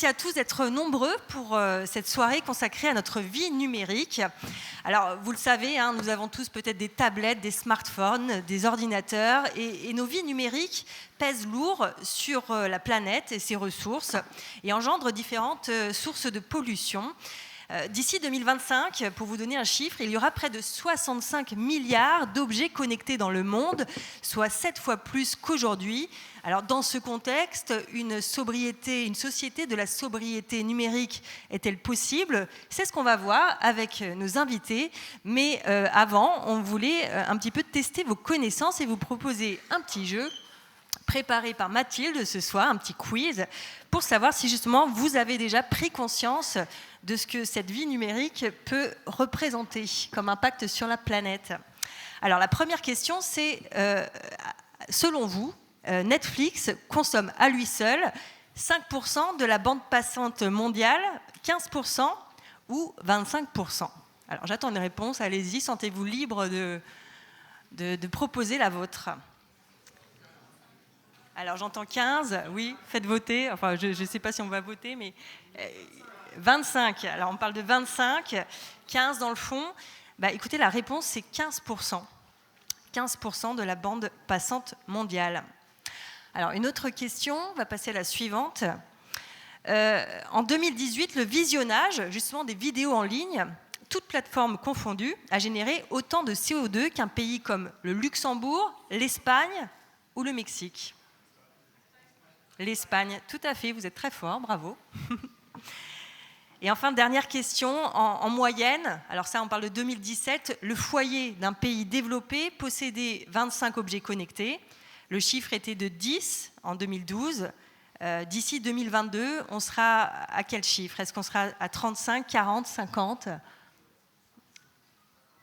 merci à tous d'être nombreux pour cette soirée consacrée à notre vie numérique. Alors, vous le savez, hein, nous avons tous peut-être des tablettes, des smartphones, des ordinateurs, et nos vies numériques pèsent lourd sur la planète et ses ressources, et engendrent différentes sources de pollution. D'ici 2025, pour vous donner un chiffre, il y aura près de 65 milliards d'objets connectés dans le monde, soit 7 fois plus qu'aujourd'hui. Alors, dans ce contexte, une société de la sobriété numérique est-elle possible ? C'est ce qu'on va voir avec nos invités. Mais avant, on voulait un petit peu tester vos connaissances et vous proposer un petit jeu préparé par Mathilde ce soir, un petit quiz, pour savoir si justement vous avez déjà pris conscience de ce que cette vie numérique peut représenter comme impact sur la planète. Alors la première question, c'est, selon vous, Netflix consomme à lui seul 5% de la bande passante mondiale, 15% ou 25%? Alors j'attends une réponse, allez-y, sentez-vous libre de proposer la vôtre. Alors j'entends 15, oui, faites voter, enfin je ne sais pas si on va voter, mais 25, alors on parle de 25, 15 dans le fond. Bah, écoutez, la réponse c'est 15%. 15% de la bande passante mondiale. Alors une autre question, on va passer à la suivante. En 2018, le visionnage justement des vidéos en ligne, toutes plateformes confondues, a généré autant de CO2 qu'un pays comme le Luxembourg, l'Espagne ou le Mexique. L'Espagne, tout à fait, vous êtes très fort, bravo. Et enfin, dernière question, en moyenne, alors ça on parle de 2017, le foyer d'un pays développé possédait 25 objets connectés. Le chiffre était de 10 en 2012. D'ici 2022, on sera à quel chiffre ? Est-ce qu'on sera à 35, 40, 50 ?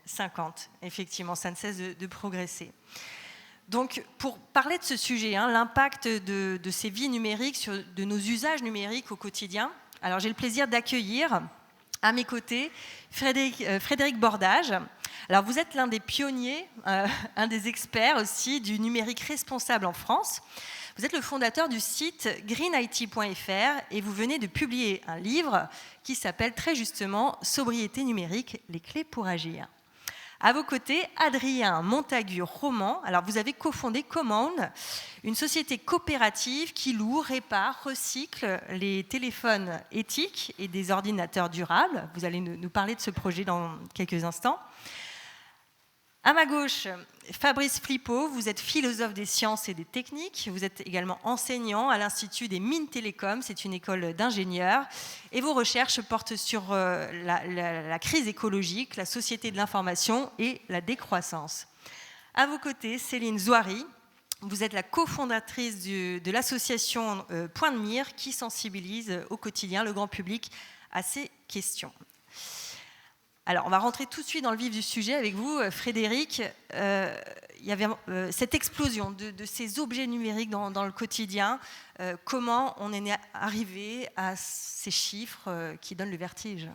50, effectivement, ça ne cesse de progresser. Donc, pour parler de ce sujet, hein, l'impact de ces vies numériques, de nos usages numériques au quotidien, alors j'ai le plaisir d'accueillir à mes côtés Frédéric Bordage. Alors, vous êtes l'un des pionniers, un des experts aussi du numérique responsable en France. Vous êtes le fondateur du site greenit.fr et vous venez de publier un livre qui s'appelle très justement « Sobriété numérique, les clés pour agir ». À vos côtés, Adrien Montagu-Roman. Alors, vous avez cofondé Common, une société coopérative qui loue, répare, recycle les téléphones éthiques et des ordinateurs durables. Vous allez nous parler de ce projet dans quelques instants. À ma gauche, Fabrice Flippo, vous êtes philosophe des sciences et des techniques. Vous êtes également enseignant à l'Institut des Mines Télécom, c'est une école d'ingénieurs. Et vos recherches portent sur la crise écologique, la société de l'information et la décroissance. À vos côtés, Céline Zouari, vous êtes la cofondatrice de l'association Point de Mire qui sensibilise au quotidien le grand public à ces questions. Alors, on va rentrer tout de suite dans le vif du sujet avec vous, Frédéric. Il y avait cette explosion de ces objets numériques dans le quotidien. Comment on est arrivé à ces chiffres qui donnent le vertige ?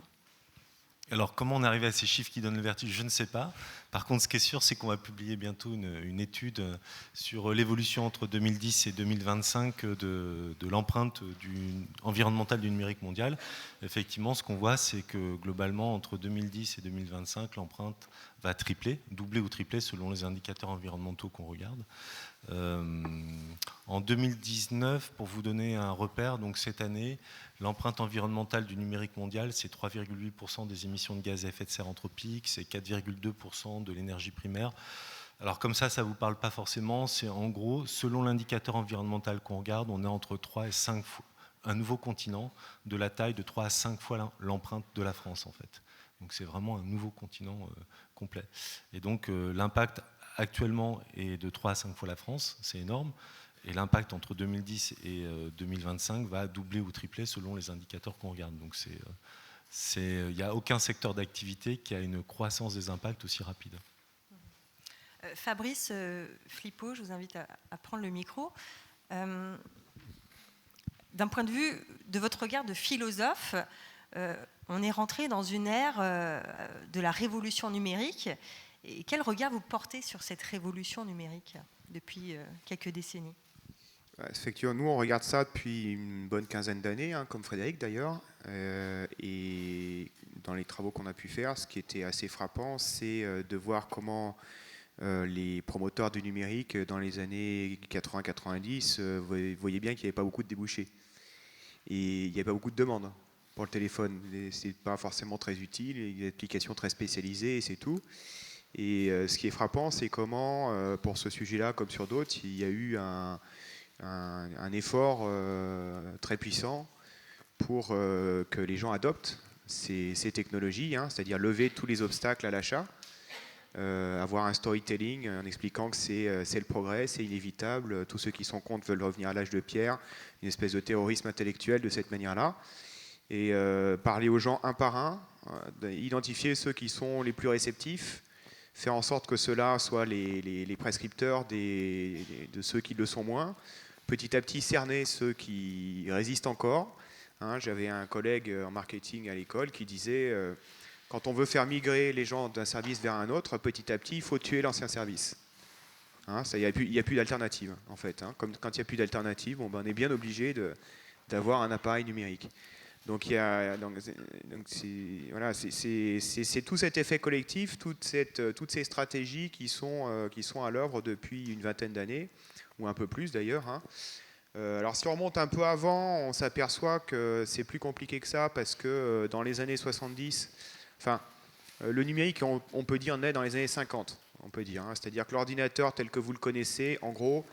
Alors, comment on est arrivé à ces chiffres qui donnent le vertige, je ne sais pas. Par contre, ce qui est sûr, c'est qu'on va publier bientôt une étude sur l'évolution entre 2010 et 2025 de l'empreinte environnementale du numérique mondial. Effectivement, ce qu'on voit, c'est que globalement, entre 2010 et 2025, l'empreinte va tripler, doubler ou tripler selon les indicateurs environnementaux qu'on regarde. En 2019, pour vous donner un repère, donc cette année, l'empreinte environnementale du numérique mondial, c'est 3,8% des émissions de gaz à effet de serre anthropiques, c'est 4,2% de l'énergie primaire. Alors comme ça ne vous parle pas forcément, c'est en gros, selon l'indicateur environnemental qu'on regarde, on est entre 3 et 5 fois, un nouveau continent de la taille de 3 à 5 fois l'empreinte de la France en fait. Donc c'est vraiment un nouveau continent complet. Et donc l'impact actuellement est de 3 à 5 fois la France, c'est énorme. Et l'impact entre 2010 et 2025 va doubler ou tripler selon les indicateurs qu'on regarde. Donc il n'y a aucun secteur d'activité qui a une croissance des impacts aussi rapide. Fabrice Flippo, je vous invite à prendre le micro. D'un point de vue de votre regard de philosophe, on est rentré dans une ère de la révolution numérique. Et quel regard vous portez sur cette révolution numérique depuis quelques décennies ? Effectivement, nous on regarde ça depuis une bonne quinzaine d'années, hein, comme Frédéric d'ailleurs. Et dans les travaux qu'on a pu faire, ce qui était assez frappant, c'est de voir comment les promoteurs du numérique dans les années 80-90 voyaient bien qu'il n'y avait pas beaucoup de débouchés. Et il n'y avait pas beaucoup de demandes pour le téléphone. Ce n'est pas forcément très utile, il y a des applications très spécialisées et c'est tout. Et ce qui est frappant, c'est comment, pour ce sujet-là, comme sur d'autres, il y a eu un effort très puissant pour que les gens adoptent ces technologies, hein, c'est-à-dire lever tous les obstacles à l'achat, avoir un storytelling en expliquant que c'est le progrès, c'est inévitable, tous ceux qui sont contre veulent revenir à l'âge de pierre, une espèce de terrorisme intellectuel de cette manière-là, et parler aux gens un par un, identifier ceux qui sont les plus réceptifs, faire en sorte que ceux-là soient les prescripteurs de ceux qui le sont moins, petit à petit cerner ceux qui résistent encore. Hein, j'avais un collègue en marketing à l'école qui disait quand on veut faire migrer les gens d'un service vers un autre, petit à petit, il faut tuer l'ancien service. Hein, il n'y a plus d'alternative, en fait. Hein. Comme quand il n'y a plus d'alternative, bon, ben, on est bien obligé d'avoir un appareil numérique. Donc, c'est tout cet effet collectif, toutes ces stratégies qui sont à l'œuvre depuis une vingtaine d'années, ou un peu plus d'ailleurs. Hein. Alors si on remonte un peu avant, on s'aperçoit que c'est plus compliqué que ça, parce que dans les années 70, enfin, le numérique, on peut dire, naît dans les années 50, on peut dire. Hein. C'est-à-dire que l'ordinateur tel que vous le connaissez, en gros,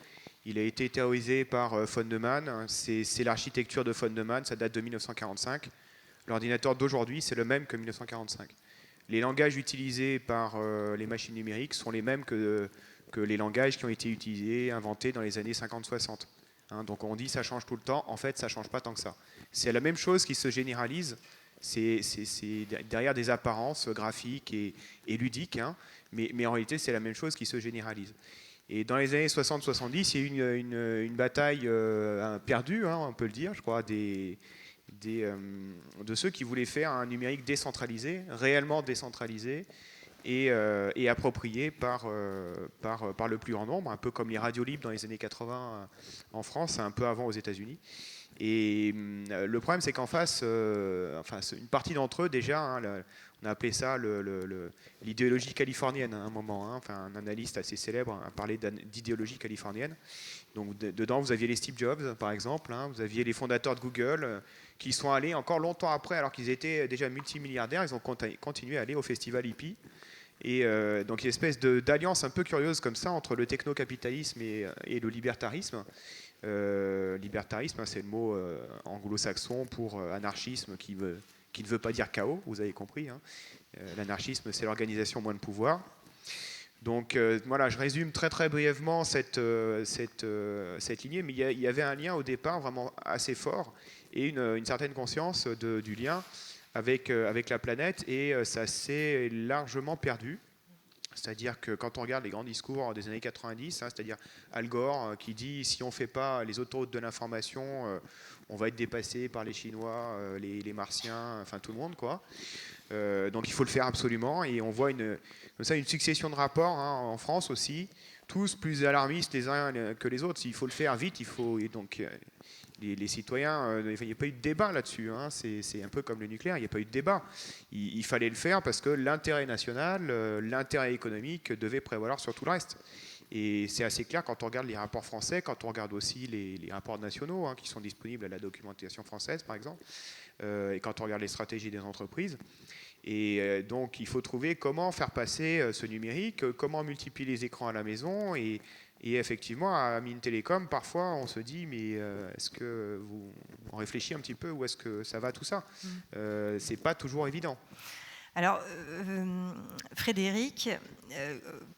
il a été théorisé par von Neumann. C'est l'architecture de von Neumann, ça date de 1945. L'ordinateur d'aujourd'hui, c'est le même que 1945. Les langages utilisés par les machines numériques sont les mêmes que les langages qui ont été utilisés, inventés dans les années 50-60. Hein, donc on dit ça change tout le temps, en fait ça ne change pas tant que ça. C'est la même chose qui se généralise, c'est derrière des apparences graphiques et ludiques, hein, mais en réalité c'est la même chose qui se généralise. Et dans les années 60-70, il y a eu une bataille perdue, hein, on peut le dire, je crois, de ceux qui voulaient faire un numérique décentralisé, réellement décentralisé, et approprié par le plus grand nombre, un peu comme les radios libres dans les années 80 en France, un peu avant aux États-Unis. Et le problème, c'est qu'en face, une partie d'entre eux, déjà, hein, on a appelé ça l'idéologie californienne à un moment. Hein, enfin, un analyste assez célèbre a parlé d'idéologie californienne. Donc, dedans, vous aviez les Steve Jobs, par exemple. Hein, vous aviez les fondateurs de Google qui sont allés encore longtemps après, alors qu'ils étaient déjà multimilliardaires. Ils ont continué à aller au festival hippie. Et donc il y a une espèce d'alliance un peu curieuse comme ça entre le techno-capitalisme et le libertarisme. Libertarisme, hein, c'est le mot anglo-saxon pour anarchisme qui ne veut pas dire chaos, vous avez compris. Hein. L'anarchisme, c'est l'organisation moins de pouvoir. Donc voilà, je résume très très brièvement cette lignée, mais il y avait un lien au départ vraiment assez fort et une certaine conscience du lien avec la planète, et ça s'est largement perdu. C'est-à-dire que quand on regarde les grands discours des années 90, hein, c'est-à-dire Al Gore qui dit si on ne fait pas les autoroutes de l'information, on va être dépassé par les Chinois, les Martiens, enfin tout le monde, quoi. Donc il faut le faire absolument, et on voit comme ça une succession de rapports, hein, en France aussi, tous plus alarmistes les uns que les autres. Il faut le faire vite, et donc les citoyens, il n'y a pas eu de débat là-dessus. Hein. C'est un peu comme le nucléaire, il n'y a pas eu de débat. Il fallait le faire parce que l'intérêt national, l'intérêt économique devait prévaloir sur tout le reste. Et c'est assez clair quand on regarde les rapports français, quand on regarde aussi les rapports nationaux, hein, qui sont disponibles à la documentation française, par exemple, et quand on regarde les stratégies des entreprises. Et donc, il faut trouver comment faire passer ce numérique, comment multiplier les écrans à la maison. Et effectivement, à Mines Télécom, parfois, on se dit, mais est-ce que on réfléchit un petit peu, ou est-ce que ça va tout ça ? C'est pas toujours évident. Alors, Frédéric,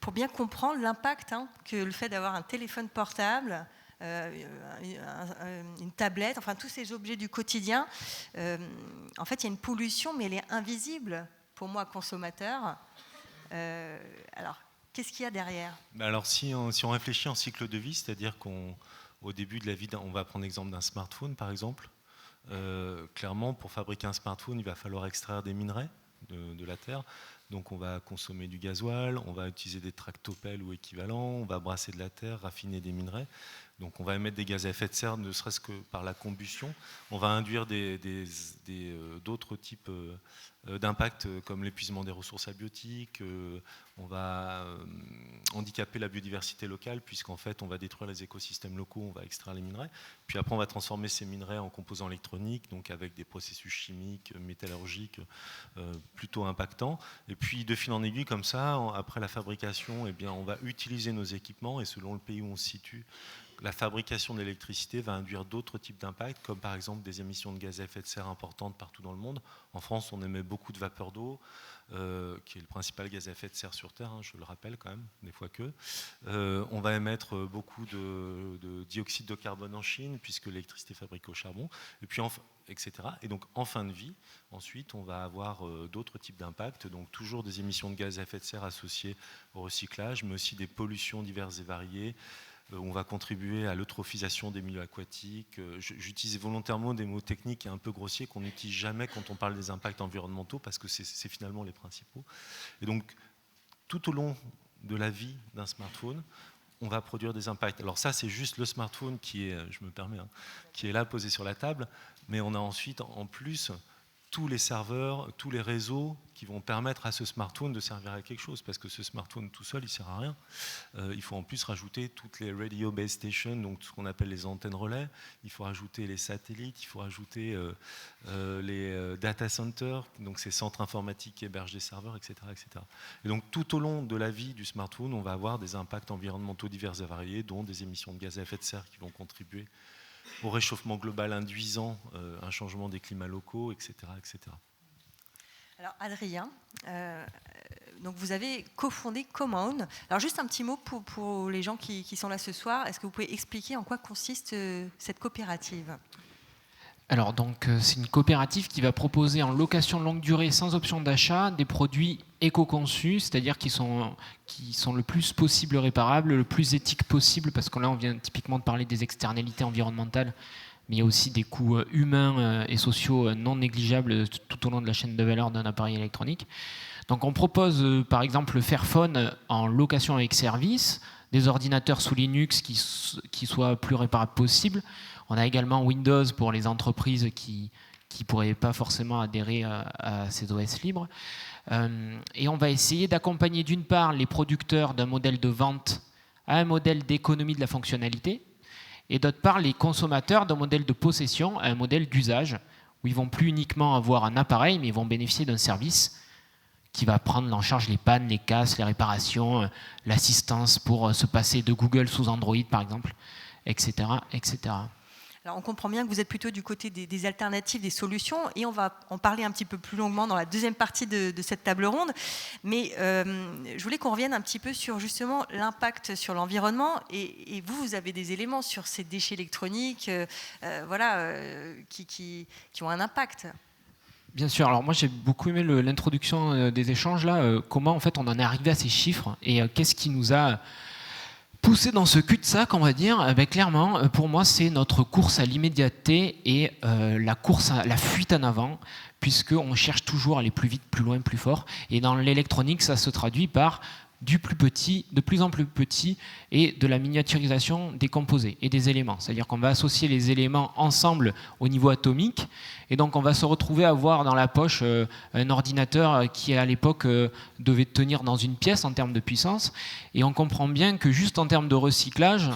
pour bien comprendre l'impact, hein, que le fait d'avoir un téléphone portable, une tablette, enfin tous ces objets du quotidien, en fait, il y a une pollution, mais elle est invisible pour moi, consommateur. Alors, qu'est-ce qu'il y a derrière ? Alors, si on réfléchit en cycle de vie, c'est-à-dire qu'au début de la vie, on va prendre l'exemple d'un smartphone, par exemple. Clairement, pour fabriquer un smartphone, il va falloir extraire des minerais de la terre. Donc on va consommer du gasoil, on va utiliser des tractopelles ou équivalents, on va brasser de la terre, raffiner des minerais. Donc on va émettre des gaz à effet de serre, ne serait-ce que par la combustion. On va induire d'autres types d'impacts comme l'épuisement des ressources abiotiques. On va handicaper la biodiversité locale puisqu'en fait on va détruire les écosystèmes locaux, on va extraire les minerais. Puis après on va transformer ces minerais en composants électroniques, donc avec des processus chimiques, métallurgiques plutôt impactants. Et puis de fil en aiguille comme ça, après la fabrication, eh bien, on va utiliser nos équipements et selon le pays où on se situe, la fabrication d'électricité va induire d'autres types d'impacts, comme par exemple des émissions de gaz à effet de serre importantes partout dans le monde. En France, on émet beaucoup de vapeur d'eau, qui est le principal gaz à effet de serre sur Terre, hein, je le rappelle quand même, des fois que. On va émettre beaucoup de dioxyde de carbone en Chine, puisque l'électricité est fabriquée au charbon, et puis etc. Et donc en fin de vie, ensuite, on va avoir d'autres types d'impacts, donc toujours des émissions de gaz à effet de serre associées au recyclage, mais aussi des pollutions diverses et variées. On va contribuer à l'eutrophisation des milieux aquatiques. J'utilise volontairement des mots techniques et un peu grossiers qu'on n'utilise jamais quand on parle des impacts environnementaux parce que c'est finalement les principaux. Et donc, tout au long de la vie d'un smartphone, on va produire des impacts. Alors ça, c'est juste le smartphone qui est, je me permets, qui est là posé sur la table, mais on a ensuite, en plus, tous les serveurs, tous les réseaux qui vont permettre à ce smartphone de servir à quelque chose, parce que ce smartphone tout seul, il ne sert à rien. Il faut en plus rajouter toutes les radio base stations, donc ce qu'on appelle les antennes relais, il faut rajouter les satellites, il faut rajouter les data centers, donc ces centres informatiques qui hébergent des serveurs, etc., etc. Et donc tout au long de la vie du smartphone, on va avoir des impacts environnementaux divers et variés, dont des émissions de gaz à effet de serre qui vont contribuer au réchauffement global induisant un changement des climats locaux, etc. etc. Alors Adrien, donc vous avez cofondé Common. Alors juste un petit mot pour les gens qui sont là ce soir. Est-ce que vous pouvez expliquer en quoi consiste cette coopérative ? Alors donc c'est une coopérative qui va proposer en location longue durée sans option d'achat des produits éco-conçus, c'est-à-dire qui sont le plus possible réparables, le plus éthique possible, parce que là on vient typiquement de parler des externalités environnementales, mais il y a aussi des coûts humains et sociaux non négligeables tout au long de la chaîne de valeur d'un appareil électronique. Donc on propose par exemple le Fairphone en location avec service, des ordinateurs sous Linux qui soient plus réparables possible. On a également Windows pour les entreprises qui ne pourraient pas forcément adhérer à ces OS libres. Et on va essayer d'accompagner d'une part les producteurs d'un modèle de vente à un modèle d'économie de la fonctionnalité, et d'autre part les consommateurs d'un modèle de possession à un modèle d'usage, où ils ne vont plus uniquement avoir un appareil, mais ils vont bénéficier d'un service qui va prendre en charge les pannes, les casses, les réparations, l'assistance pour se passer de Google sous Android par exemple, etc., etc. Alors on comprend bien que vous êtes plutôt du côté des alternatives, des solutions, et on va en parler un petit peu plus longuement dans la deuxième partie de cette table ronde. Mais je voulais qu'on revienne un petit peu sur justement l'impact sur l'environnement. Et vous avez des éléments sur ces déchets électroniques qui ont un impact. Bien sûr, alors moi j'ai beaucoup aimé l'introduction des échanges là, comment en fait on en est arrivé à ces chiffres et qu'est-ce qui nous a poussé dans ce cul-de-sac, on va dire. Clairement, pour moi, c'est notre course à l'immédiateté et la fuite en avant, puisqu'on cherche toujours à aller plus vite, plus loin, plus fort. Et dans l'électronique, ça se traduit par du plus petit, de plus en plus petit, et de la miniaturisation des composés et des éléments. C'est-à-dire qu'on va associer les éléments ensemble au niveau atomique, et donc on va se retrouver à avoir dans la poche un ordinateur qui à l'époque devait tenir dans une pièce en termes de puissance, et on comprend bien que juste en termes de recyclage,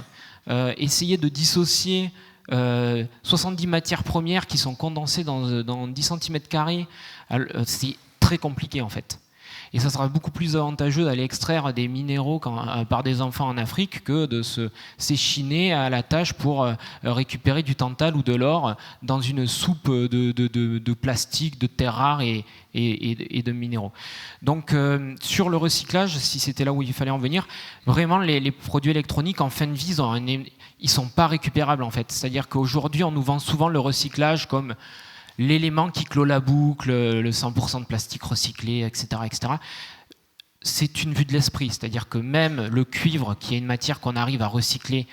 essayer de dissocier 70 matières premières qui sont condensées dans 10 cm², c'est très compliqué en fait. Et ça sera beaucoup plus avantageux d'aller extraire des minéraux par des enfants en Afrique que de s'échiner à la tâche pour récupérer du tantal ou de l'or dans une soupe de plastique, de terres rares et de minéraux. Donc sur le recyclage, si c'était là où il fallait en venir, vraiment les produits électroniques en fin de vie, ils ne sont pas récupérables en fait. C'est-à-dire qu'aujourd'hui, on nous vend souvent le recyclage comme l'élément qui clôt la boucle, le 100% de plastique recyclé, etc., etc. C'est une vue de l'esprit, c'est-à-dire que même le cuivre, qui est une matière qu'on arrive à recycler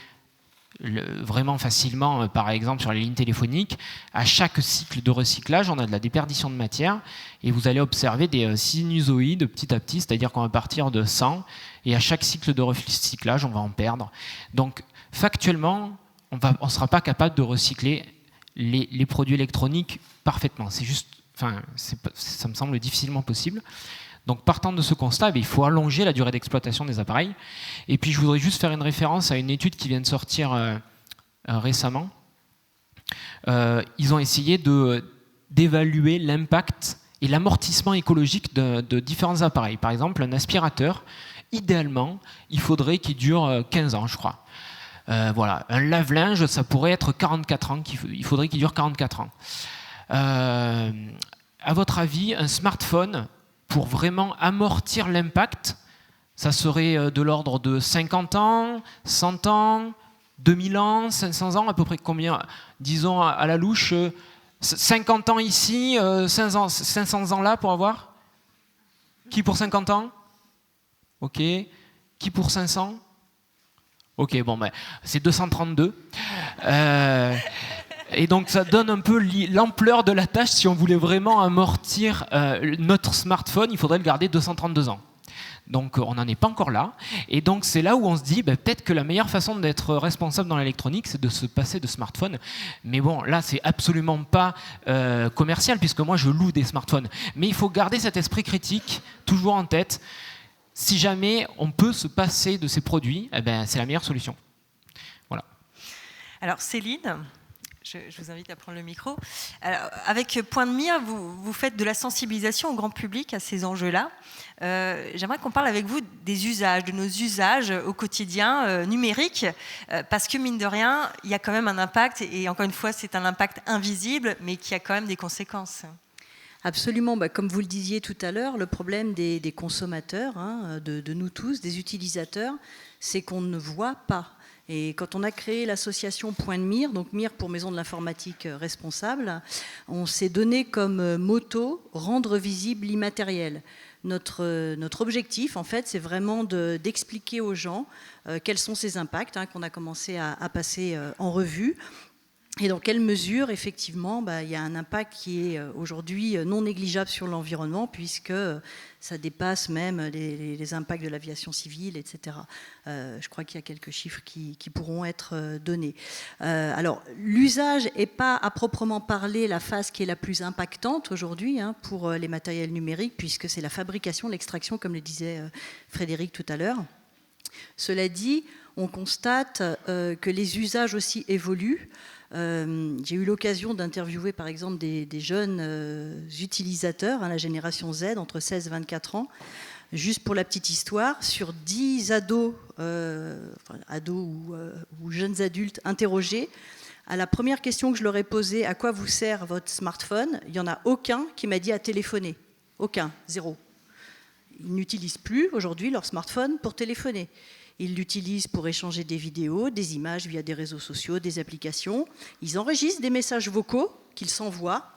vraiment facilement, par exemple sur les lignes téléphoniques. À chaque cycle de recyclage, on a de la déperdition de matière et vous allez observer des sinusoïdes petit à petit, c'est-à-dire qu'on va partir de 100 et à chaque cycle de recyclage, on va en perdre. Donc factuellement, on ne sera pas capable de recycler les produits électroniques parfaitement. C'est juste, ça me semble difficilement possible. Donc partant de ce constat, il faut allonger la durée d'exploitation des appareils. Et puis je voudrais juste faire une référence à une étude qui vient de sortir récemment. Ils ont essayé d'évaluer l'impact et l'amortissement écologique de différents appareils. Par exemple, un aspirateur, idéalement, il faudrait qu'il dure 15 ans, je crois. Voilà. Un lave-linge, ça pourrait être 44 ans, il faudrait qu'il dure 44 ans. À votre avis, un smartphone, pour vraiment amortir l'impact, ça serait de l'ordre de 50 ans, 100 ans, 2000 ans, 500 ans, à peu près combien? Disons à la louche, 50 ans ici, 500 ans là pour avoir? Qui pour 50 ans? Ok. Qui pour 500? Ok, bon, ben, c'est 232. Et donc ça donne un peu l'ampleur de la tâche. Si on voulait vraiment amortir notre smartphone, il faudrait le garder 232 ans. Donc on n'en est pas encore là. Et donc c'est là où on se dit peut-être que la meilleure façon d'être responsable dans l'électronique, c'est de se passer de smartphone. Mais bon, là c'est absolument pas commercial, puisque moi je loue des smartphones. Mais il faut garder cet esprit critique toujours en tête. Si jamais on peut se passer de ces produits, c'est la meilleure solution. Voilà. Alors Céline, je vous invite à prendre le micro. Alors, avec Point de Mire, vous faites de la sensibilisation au grand public à ces enjeux-là. J'aimerais qu'on parle avec vous des usages, de nos usages au quotidien numériques, parce que mine de rien, il y a quand même un impact, et encore une fois, c'est un impact invisible, mais qui a quand même des conséquences. Absolument, comme vous le disiez tout à l'heure, le problème des consommateurs, de nous tous, des utilisateurs, c'est qu'on ne voit pas. Et quand on a créé l'association Point de Mire, donc Mire pour Maison de l'Informatique Responsable, on s'est donné comme motto « rendre visible l'immatériel ». Notre objectif, en fait, c'est vraiment d'expliquer aux gens quels sont ces impacts qu'on a commencé à passer en revue. Et dans quelle mesure, effectivement, il y a un impact qui est aujourd'hui non négligeable sur l'environnement, puisque ça dépasse même les impacts de l'aviation civile, etc. Je crois qu'il y a quelques chiffres qui pourront être donnés. Alors, l'usage n'est pas à proprement parler la phase qui est la plus impactante aujourd'hui pour les matériels numériques, puisque c'est la fabrication, l'extraction, comme le disait Frédéric tout à l'heure. Cela dit, on constate que les usages aussi évoluent. J'ai eu l'occasion d'interviewer par exemple des jeunes utilisateurs, la génération Z, entre 16 et 24 ans. Juste pour la petite histoire, sur 10 ados, ou jeunes adultes interrogés, à la première question que je leur ai posée, à quoi vous sert votre smartphone, il n'y en a aucun qui m'a dit à téléphoner. Aucun, zéro. Ils n'utilisent plus aujourd'hui leur smartphone pour téléphoner. Ils l'utilisent pour échanger des vidéos, des images via des réseaux sociaux, des applications. Ils enregistrent des messages vocaux qu'ils s'envoient.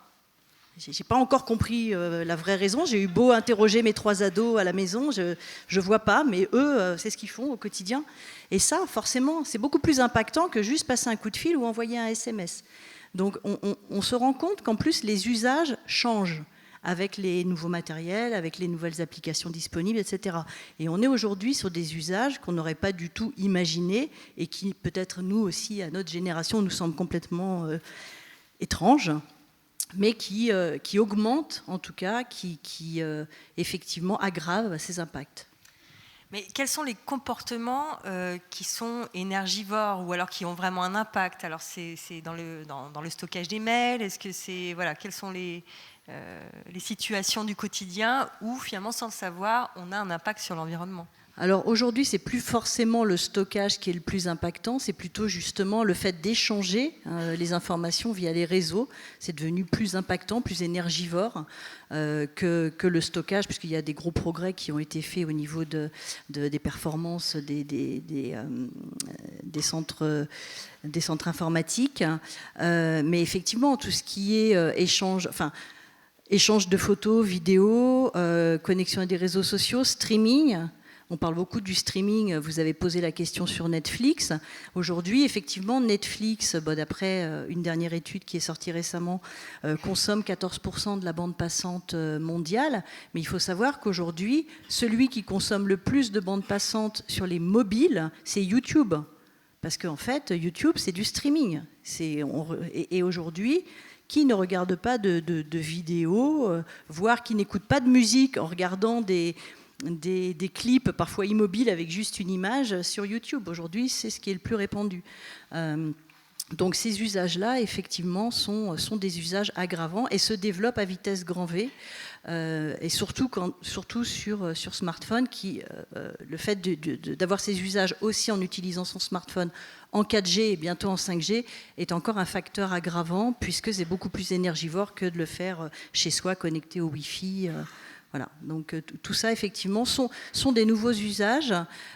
Je n'ai pas encore compris la vraie raison. J'ai eu beau interroger mes 3 ados à la maison, je ne vois pas, mais eux, c'est ce qu'ils font au quotidien. Et ça, forcément, c'est beaucoup plus impactant que juste passer un coup de fil ou envoyer un SMS. Donc on se rend compte qu'en plus, les usages changent avec les nouveaux matériels, avec les nouvelles applications disponibles, etc. Et on est aujourd'hui sur des usages qu'on n'aurait pas du tout imaginés et qui, peut-être nous aussi, à notre génération, nous semblent complètement étranges, mais qui augmentent, en tout cas, qui effectivement aggravent ces impacts. Mais quels sont les comportements qui sont énergivores ou alors qui ont vraiment un impact? Alors c'est dans le stockage des mails. Est-ce que c'est quelles sont les situations du quotidien où finalement, sans le savoir, on a un impact sur l'environnement? Alors aujourd'hui, c'est plus forcément le stockage qui est le plus impactant, c'est plutôt justement le fait d'échanger les informations via les réseaux. C'est devenu plus impactant, plus énergivore que le stockage, puisqu'il y a des gros progrès qui ont été faits au niveau des performances des centres informatiques. Mais effectivement, tout ce qui est échange de photos, vidéos, connexion à des réseaux sociaux, streaming. On parle beaucoup du streaming, vous avez posé la question sur Netflix. Aujourd'hui, effectivement, Netflix, d'après une dernière étude qui est sortie récemment, consomme 14% de la bande passante mondiale. Mais il faut savoir qu'aujourd'hui, celui qui consomme le plus de bande passante sur les mobiles, c'est YouTube. Parce qu'en fait, YouTube, c'est du streaming. Et aujourd'hui, qui ne regarde pas de vidéos, voire qui n'écoute pas de musique en regardant des clips parfois immobiles avec juste une image sur YouTube. Aujourd'hui, c'est ce qui est le plus répandu. Donc ces usages-là, effectivement, sont des usages aggravants et se développent à vitesse grand V. Et surtout sur smartphone, le fait d'avoir ces usages aussi en utilisant son smartphone en 4G et bientôt en 5G est encore un facteur aggravant, puisque c'est beaucoup plus énergivore que de le faire chez soi, connecté au Wi-Fi. Voilà. Donc tout ça, effectivement, sont des nouveaux usages.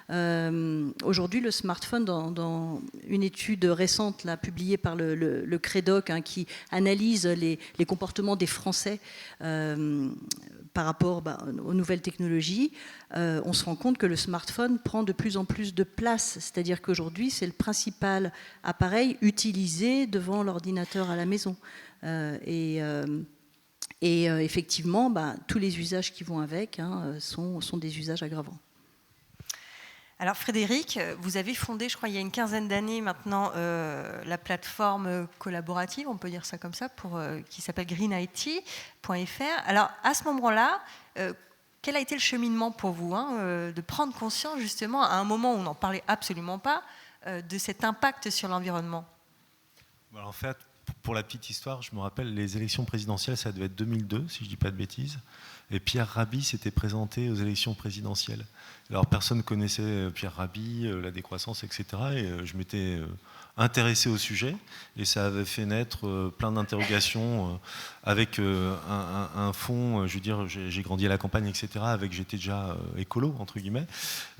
Aujourd'hui, le smartphone, dans une étude récente là, publiée par le Credoc, qui analyse les comportements des Français par rapport aux nouvelles technologies, on se rend compte que le smartphone prend de plus en plus de place. C'est-à-dire qu'aujourd'hui, c'est le principal appareil utilisé devant l'ordinateur à la maison. Et effectivement, tous les usages qui vont avec sont des usages aggravants. Alors Frédéric, vous avez fondé, je crois, il y a une quinzaine d'années maintenant, la plateforme collaborative, on peut dire ça comme ça, qui s'appelle greenIT.fr. Alors à ce moment-là, quel a été le cheminement pour vous de prendre conscience justement, à un moment où on n'en parlait absolument pas, de cet impact sur l'environnement ? Alors, en fait, pour la petite histoire, je me rappelle, les élections présidentielles, ça devait être 2002, si je ne dis pas de bêtises. Et Pierre Rabhi s'était présenté aux élections présidentielles. Alors, personne ne connaissait Pierre Rabhi, la décroissance, etc. Et je m'étais intéressé au sujet. Et ça avait fait naître plein d'interrogations avec un fond, je veux dire, j'ai grandi à la campagne, etc. J'étais déjà écolo, entre guillemets,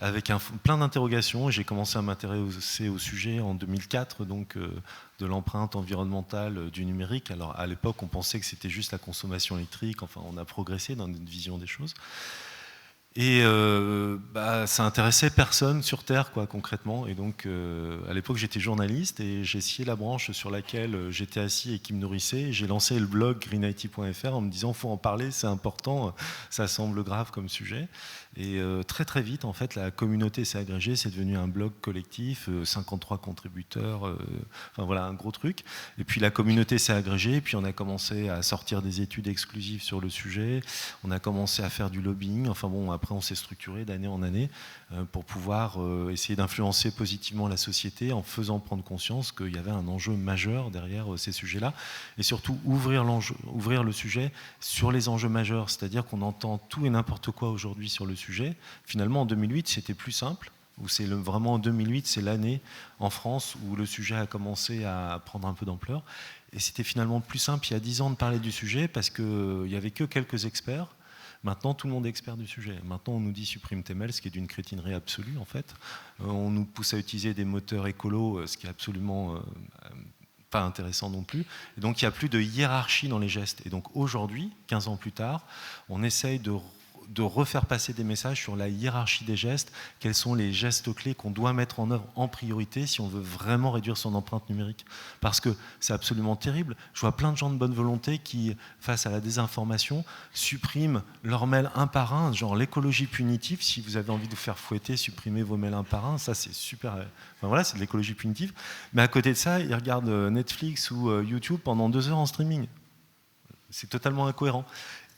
avec plein d'interrogations. Et j'ai commencé à m'intéresser au sujet en 2004, donc de l'empreinte environnementale du numérique. Alors, à l'époque, on pensait que c'était juste la consommation électrique. Enfin, on a progressé dans notre vision des choses. Et ça intéressait personne sur Terre, quoi, concrètement. Et donc, à l'époque, j'étais journaliste et j'ai scié la branche sur laquelle j'étais assis et qui me nourrissait. Et j'ai lancé le blog greenIT.fr en me disant, faut en parler, c'est important, ça semble grave comme sujet. Et très très vite, en fait, la communauté s'est agrégée, c'est devenu un blog collectif, 53 contributeurs, enfin voilà, un gros truc. Et puis la communauté s'est agrégée, et puis on a commencé à sortir des études exclusives sur le sujet, on a commencé à faire du lobbying, enfin bon, après on s'est structuré d'année en année pour pouvoir essayer d'influencer positivement la société en faisant prendre conscience qu'il y avait un enjeu majeur derrière ces sujets-là, et surtout ouvrir le sujet sur les enjeux majeurs, c'est-à-dire qu'on entend tout et n'importe quoi aujourd'hui sur le sujet. Finalement, en 2008, c'était plus simple. Vraiment en 2008, c'est l'année en France où le sujet a commencé à prendre un peu d'ampleur. Et c'était finalement plus simple il y a 10 ans de parler du sujet parce qu'il n'y avait que quelques experts. Maintenant, tout le monde est expert du sujet. Maintenant, on nous dit supprime tes mails, ce qui est d'une crétinerie absolue, en fait. On nous pousse à utiliser des moteurs écolos, ce qui est absolument pas intéressant non plus. Et donc, il n'y a plus de hiérarchie dans les gestes. Et donc, aujourd'hui, 15 ans plus tard, on essaye de refaire passer des messages sur la hiérarchie des gestes, quels sont les gestes clés qu'on doit mettre en œuvre en priorité si on veut vraiment réduire son empreinte numérique. Parce que c'est absolument terrible. Je vois plein de gens de bonne volonté qui, face à la désinformation, suppriment leurs mails un par un, genre l'écologie punitive. Si vous avez envie de vous faire fouetter, supprimez vos mails un par un, ça c'est super. Enfin, voilà, c'est de l'écologie punitive. Mais à côté de ça, ils regardent Netflix ou YouTube pendant 2 heures en streaming. C'est totalement incohérent.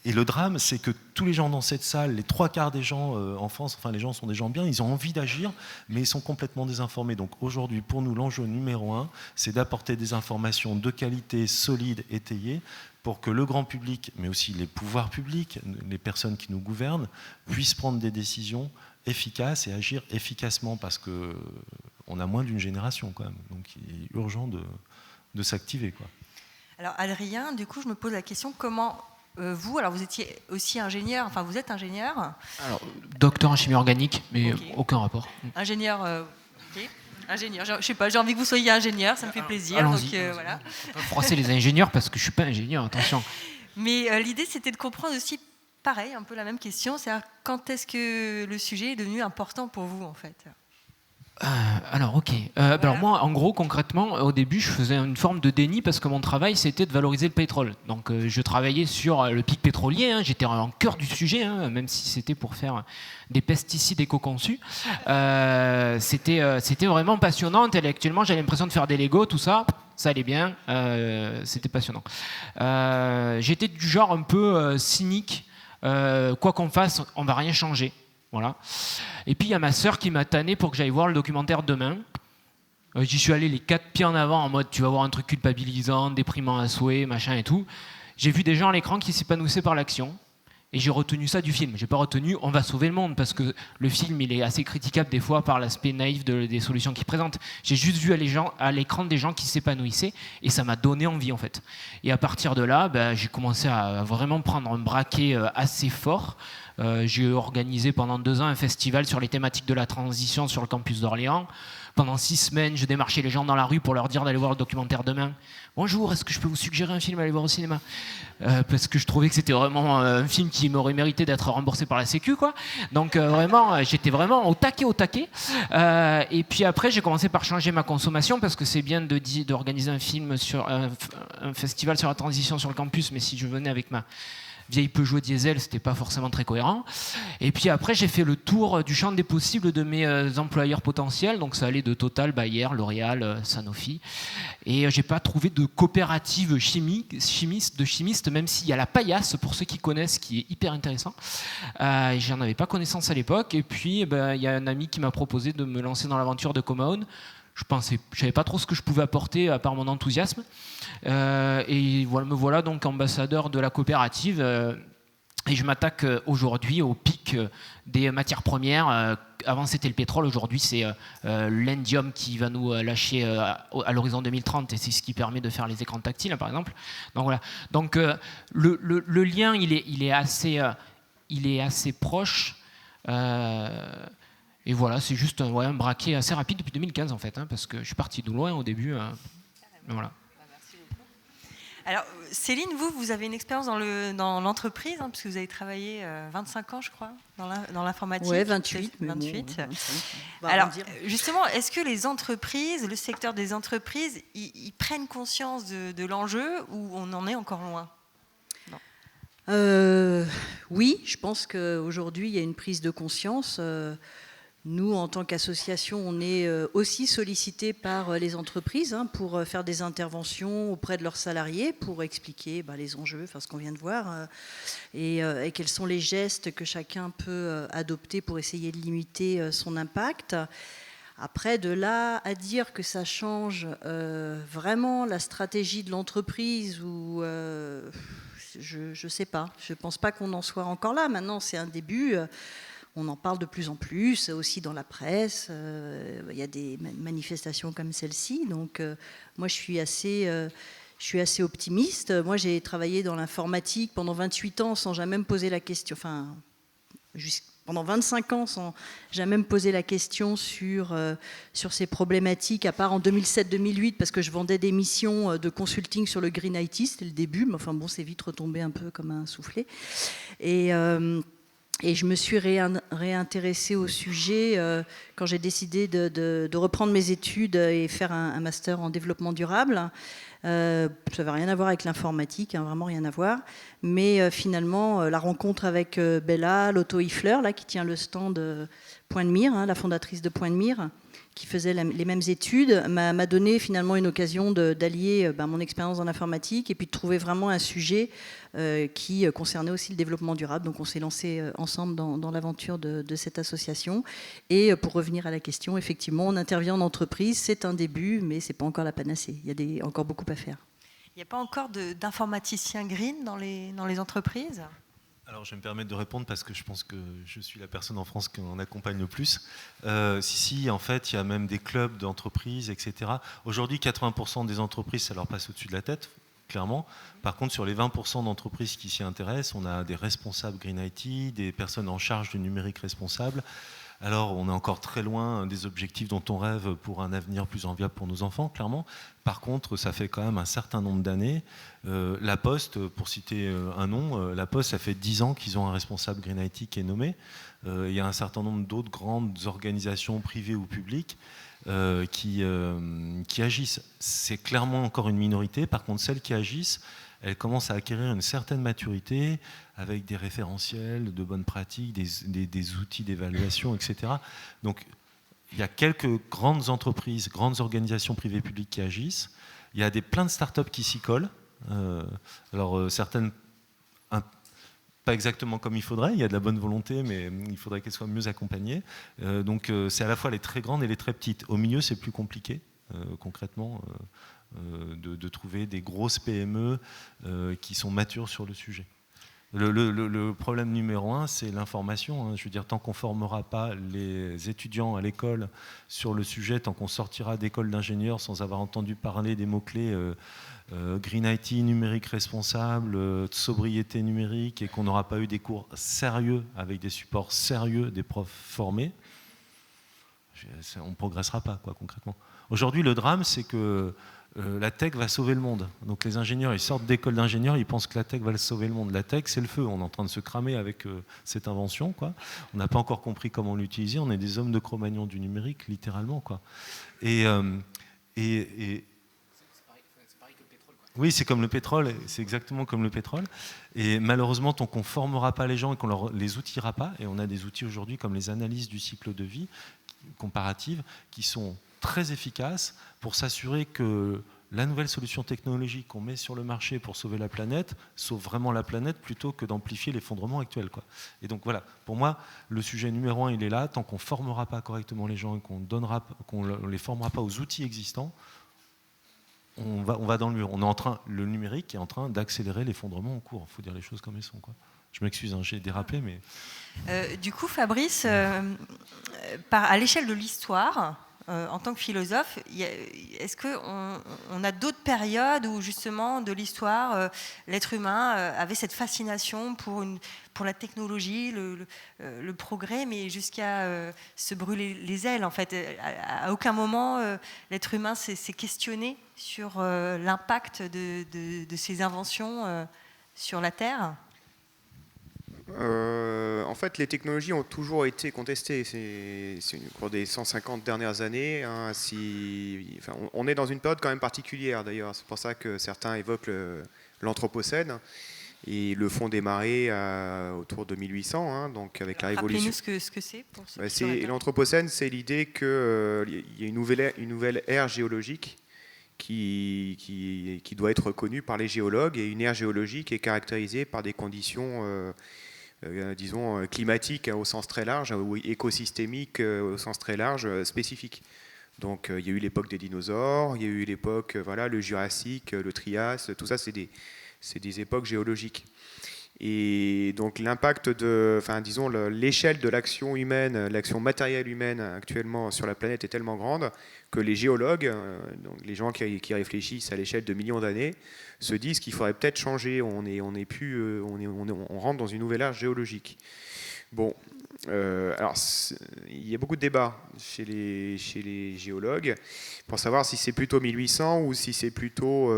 Et le drame, c'est que tous les gens dans cette salle, les 3/4 des gens en France, enfin les gens sont des gens bien, ils ont envie d'agir, mais ils sont complètement désinformés. Donc aujourd'hui, pour nous, l'enjeu numéro 1, c'est d'apporter des informations de qualité, solides, étayées, pour que le grand public, mais aussi les pouvoirs publics, les personnes qui nous gouvernent, puissent prendre des décisions efficaces et agir efficacement, parce qu'on a moins d'une génération quand même. Donc il est urgent de s'activer, quoi. Alors Adrien, du coup, je me pose la question, comment... vous étiez aussi ingénieur, enfin vous êtes ingénieur. Alors, docteur en chimie organique, mais okay. Aucun rapport. Ingénieur, ok. Ingénieur, je sais pas, j'ai envie que vous soyez ingénieur, ça me fait plaisir. Allons-y. Donc, voilà. On peut froisser les ingénieurs parce que je suis pas ingénieur, attention. Mais l'idée c'était de comprendre aussi pareil, un peu la même question, c'est quand est-ce que le sujet est devenu important pour vous en fait? Alors, ok. Voilà. Alors moi, en gros, concrètement, au début, je faisais une forme de déni parce que mon travail, c'était de valoriser le pétrole. Donc, je travaillais sur le pic pétrolier. Hein, j'étais en cœur du sujet, hein, même si c'était pour faire des pesticides éco-conçus. C'était vraiment passionnant. Intellectuellement, j'avais l'impression de faire des Lego, tout ça. Ça allait bien. C'était passionnant. J'étais du genre un peu cynique. Quoi qu'on fasse, on va rien changer. Voilà. Et puis il y a ma sœur qui m'a tanné pour que j'aille voir le documentaire demain. J'y suis allé les 4 pieds en avant en mode tu vas voir un truc culpabilisant, déprimant à souhait, machin et tout. J'ai vu des gens à l'écran qui s'épanouissaient par l'action. Et j'ai retenu ça du film. J'ai pas retenu on va sauver le monde parce que le film il est assez critiquable des fois par l'aspect naïf des solutions qu'il présente. J'ai juste vu à l'écran des gens qui s'épanouissaient et ça m'a donné envie en fait. Et à partir de là, j'ai commencé à vraiment prendre un braquet assez fort. J'ai organisé pendant 2 ans un festival sur les thématiques de la transition sur le campus d'Orléans. Pendant 6 semaines, je démarchais les gens dans la rue pour leur dire d'aller voir le documentaire demain. Bonjour, est-ce que je peux vous suggérer un film à aller voir au cinéma ? Parce que je trouvais que c'était vraiment un film qui m'aurait mérité d'être remboursé par la Sécu, quoi. Donc vraiment, j'étais vraiment au taquet. Et puis après, j'ai commencé par changer ma consommation parce que c'est bien d'organiser un film sur un festival sur la transition sur le campus, mais si je venais avec ma vieille Peugeot diesel, c'était pas forcément très cohérent. Et puis après, j'ai fait le tour du champ des possibles de mes employeurs potentiels. Donc ça allait de Total, Bayer, L'Oréal, Sanofi. Et j'ai pas trouvé de coopérative chimiste, même s'il y a la Paillasse, pour ceux qui connaissent, qui est hyper intéressant. J'en avais pas connaissance à l'époque. Et puis, il y a un ami qui m'a proposé de me lancer dans l'aventure de Comaon. Je savais pas trop ce que je pouvais apporter à part mon enthousiasme. Et me voilà donc ambassadeur de la coopérative. Et je m'attaque aujourd'hui au pic des matières premières. Avant c'était le pétrole, aujourd'hui c'est l'indium qui va nous lâcher à l'horizon 2030 et c'est ce qui permet de faire les écrans tactiles par exemple. Donc voilà. Donc le lien il est assez proche. Et voilà, c'est juste un braquet assez rapide depuis 2015 en fait, hein, parce que je suis parti de loin au début. Voilà. Merci beaucoup. Alors Céline, vous avez une expérience dans l'entreprise, hein, puisque vous avez travaillé 25 ans, je crois, dans l'informatique. Oui, 28. 28. Bon, alors justement, est-ce que les entreprises, le secteur des entreprises, ils prennent conscience de l'enjeu ou on en est encore loin ? Oui, je pense qu'aujourd'hui, il y a une prise de conscience. Nous, en tant qu'association, on est aussi sollicités par les entreprises pour faire des interventions auprès de leurs salariés pour expliquer les enjeux, ce qu'on vient de voir, et quels sont les gestes que chacun peut adopter pour essayer de limiter son impact. Après, de là à dire que ça change vraiment la stratégie de l'entreprise, je ne sais pas. Je ne pense pas qu'on en soit encore là. Maintenant, c'est un début. On en parle de plus en plus, aussi dans la presse. Il y a des manifestations comme celle-ci. Donc, moi, je suis assez optimiste. Moi, j'ai travaillé dans l'informatique pendant 28 ans sans jamais me poser la question. Pendant 25 ans sans jamais me poser la question sur ces problématiques, à part en 2007-2008, parce que je vendais des missions de consulting sur le Green IT, c'était le début, mais c'est vite retombé un peu comme un soufflet. Et je me suis réintéressée au sujet quand j'ai décidé de reprendre mes études et faire un master en développement durable. Ça n'avait rien à voir avec l'informatique, vraiment rien à voir. Mais finalement, la rencontre avec Bella, Lotto Ifleur, qui tient le stand Point de Mire, la fondatrice de Point de Mire, qui faisait les mêmes études, m'a donné finalement une occasion d'allier mon expérience dans l'informatique et puis de trouver vraiment un sujet qui concernait aussi le développement durable. Donc on s'est lancé ensemble dans l'aventure de cette association. Et pour revenir à la question, effectivement, on intervient en entreprise, c'est un début, mais ce n'est pas encore la panacée. Il y a encore beaucoup à faire. Il n'y a pas encore d'informaticiens green dans les entreprises ? Alors, je vais me permettre de répondre parce que je pense que je suis la personne en France qu'on accompagne le plus. Si, en fait, il y a même des clubs d'entreprises, etc. Aujourd'hui, 80% des entreprises, ça leur passe au-dessus de la tête, clairement. Par contre, sur les 20% d'entreprises qui s'y intéressent, on a des responsables Green IT, des personnes en charge du numérique responsable. Alors, on est encore très loin des objectifs dont on rêve pour un avenir plus enviable pour nos enfants, clairement. Par contre, ça fait quand même un certain nombre d'années. La Poste, pour citer un nom, La Poste, ça fait 10 ans qu'ils ont un responsable Green IT qui est nommé. Il y a un certain nombre d'autres grandes organisations privées ou publiques qui agissent. C'est clairement encore une minorité. Par contre, celles qui agissent, elles commencent à acquérir une certaine maturité avec des référentiels, de bonnes pratiques, des outils d'évaluation, etc. Donc, il y a quelques grandes entreprises, grandes organisations privées et publiques qui agissent. Il y a plein de startups qui s'y collent. Certaines, pas exactement comme il faudrait. Il y a de la bonne volonté, mais il faudrait qu'elles soient mieux accompagnées. C'est à la fois les très grandes et les très petites. Au milieu, c'est plus compliqué, concrètement. De trouver des grosses PME qui sont matures sur le sujet. Le problème numéro 1, c'est l'information. Je veux dire, tant qu'on ne formera pas les étudiants à l'école sur le sujet, tant qu'on sortira d'école d'ingénieurs sans avoir entendu parler des mots-clés Green IT, numérique responsable, sobriété numérique, et qu'on n'aura pas eu des cours sérieux avec des supports sérieux, des profs formés, on ne progressera pas, quoi, concrètement. Aujourd'hui, le drame, c'est que la tech va sauver le monde. Donc les ingénieurs, ils sortent d'école d'ingénieurs, ils pensent que la tech va sauver le monde. La tech, c'est le feu. On est en train de se cramer avec cette invention, quoi. On n'a pas encore compris comment l'utiliser. On est des hommes de Cro-Magnon du numérique, littéralement, quoi. C'est pareil que le pétrole, quoi. Oui, c'est comme le pétrole. C'est exactement comme le pétrole. Et malheureusement, tant qu'on ne formera pas les gens et qu'on les outillera pas, et on a des outils aujourd'hui comme les analyses du cycle de vie comparatives qui sont très efficace pour s'assurer que la nouvelle solution technologique qu'on met sur le marché pour sauver la planète sauve vraiment la planète plutôt que d'amplifier l'effondrement actuel, quoi. Et donc voilà, pour moi, le sujet numéro 1, il est là. Tant qu'on ne formera pas correctement les gens et qu'on ne les formera pas aux outils existants, on va dans le mur. Le numérique est en train d'accélérer l'effondrement en cours. Il faut dire les choses comme elles sont, quoi. Je m'excuse, j'ai dérapé, mais... Du coup, Fabrice, à l'échelle de l'histoire, en tant que philosophe, est-ce qu'on a d'autres périodes où justement de l'histoire, l'être humain avait cette fascination pour la technologie, le progrès, mais jusqu'à se brûler les ailes en fait. À aucun moment l'être humain s'est questionné sur l'impact de ces inventions sur la Terre. En fait, les technologies ont toujours été contestées. Au cours des 150 dernières années, on est dans une période quand même particulière d'ailleurs. C'est pour ça que certains évoquent l'Anthropocène et le font démarrer autour de 1800, donc avec la Révolution. Rappelez-nous ce que c'est. L'Anthropocène, c'est l'idée qu'il y a une nouvelle ère géologique qui doit être reconnue par les géologues, et une ère géologique est caractérisée par des conditions disons climatiques au sens très large, ou écosystémiques au sens très large, spécifiques. Donc il y a eu l'époque des dinosaures, il y a eu l'époque, le Jurassique, le Trias, tout ça c'est des époques géologiques. Et donc l'impact l'échelle de l'action humaine, l'action matérielle humaine actuellement sur la planète est tellement grande que les géologues, donc les gens qui réfléchissent à l'échelle de millions d'années, se disent qu'il faudrait peut-être changer. On rentre dans une nouvelle ère géologique. Bon, alors il y a beaucoup de débats chez les géologues pour savoir si c'est plutôt 1800 ou si c'est plutôt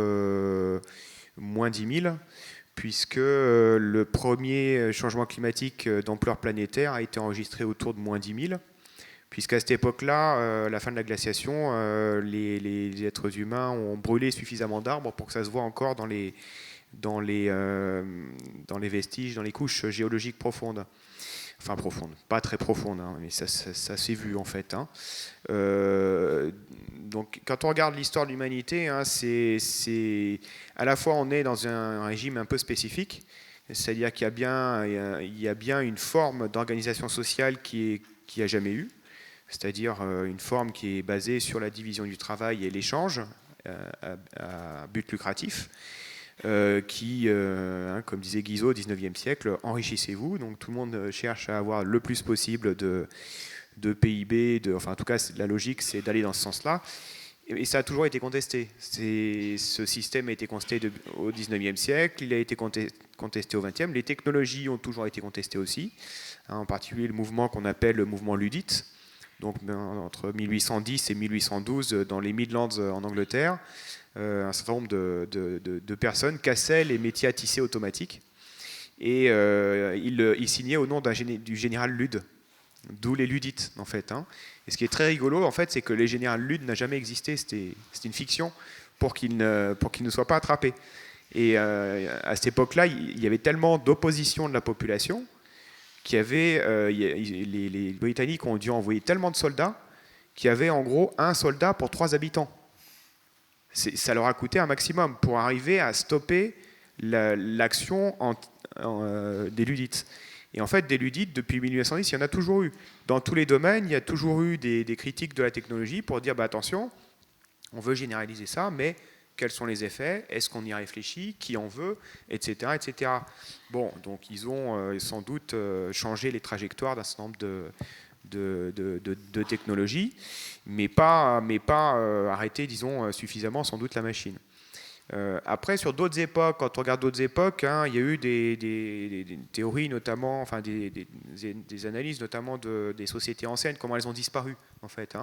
moins 10 000. Puisque le premier changement climatique d'ampleur planétaire a été enregistré autour de moins 10 000, puisqu'à cette époque-là, la fin de la glaciation, les êtres humains ont brûlé suffisamment d'arbres pour que ça se voit encore dans les vestiges, dans les couches géologiques profondes. Enfin profondes, pas très profondes, mais ça s'est vu en fait. Donc quand on regarde l'histoire de l'humanité, c'est à la fois on est dans un régime un peu spécifique, c'est-à-dire qu'il y a bien une forme d'organisation sociale qui a jamais eu, c'est-à-dire une forme qui est basée sur la division du travail et l'échange à but lucratif. Comme disait Guizot au XIXe siècle, enrichissez-vous. Donc tout le monde cherche à avoir le plus possible de PIB. En tout cas, la logique, c'est d'aller dans ce sens-là. Et ça a toujours été contesté. Ce système a été contesté au 19e siècle, il a été contesté au 20e. Les technologies ont toujours été contestées aussi, en particulier le mouvement qu'on appelle le mouvement luddite, donc entre 1810 et 1812 dans les Midlands en Angleterre. Un certain nombre de personnes cassaient les métiers à tisser automatiques et ils signaient au nom du général Ludd, d'où les luddites en fait. Et ce qui est très rigolo en fait, c'est que le général Ludd n'a jamais existé, c'était une fiction pour qu'il ne soit pas attrapé. Et à cette époque-là, il y avait tellement d'opposition de la population qu'il y avait, les Britanniques ont dû envoyer tellement de soldats qu'il y avait en gros un soldat pour 3 habitants. Ça leur a coûté un maximum pour arriver à stopper l'action des luddites. Et en fait, des luddites, depuis 1810, il y en a toujours eu. Dans tous les domaines, il y a toujours eu des critiques de la technologie pour dire attention, on veut généraliser ça, mais quels sont les effets? Est-ce qu'on y réfléchit? Qui en veut? Etc. etc. Bon, donc ils ont sans doute changé les trajectoires d'un certain nombre de technologies, mais pas arrêter, disons, suffisamment sans doute la machine. Après, sur d'autres époques, quand on regarde d'autres époques, il y a eu des théories, notamment, enfin des analyses, notamment des sociétés anciennes, comment elles ont disparu, en fait.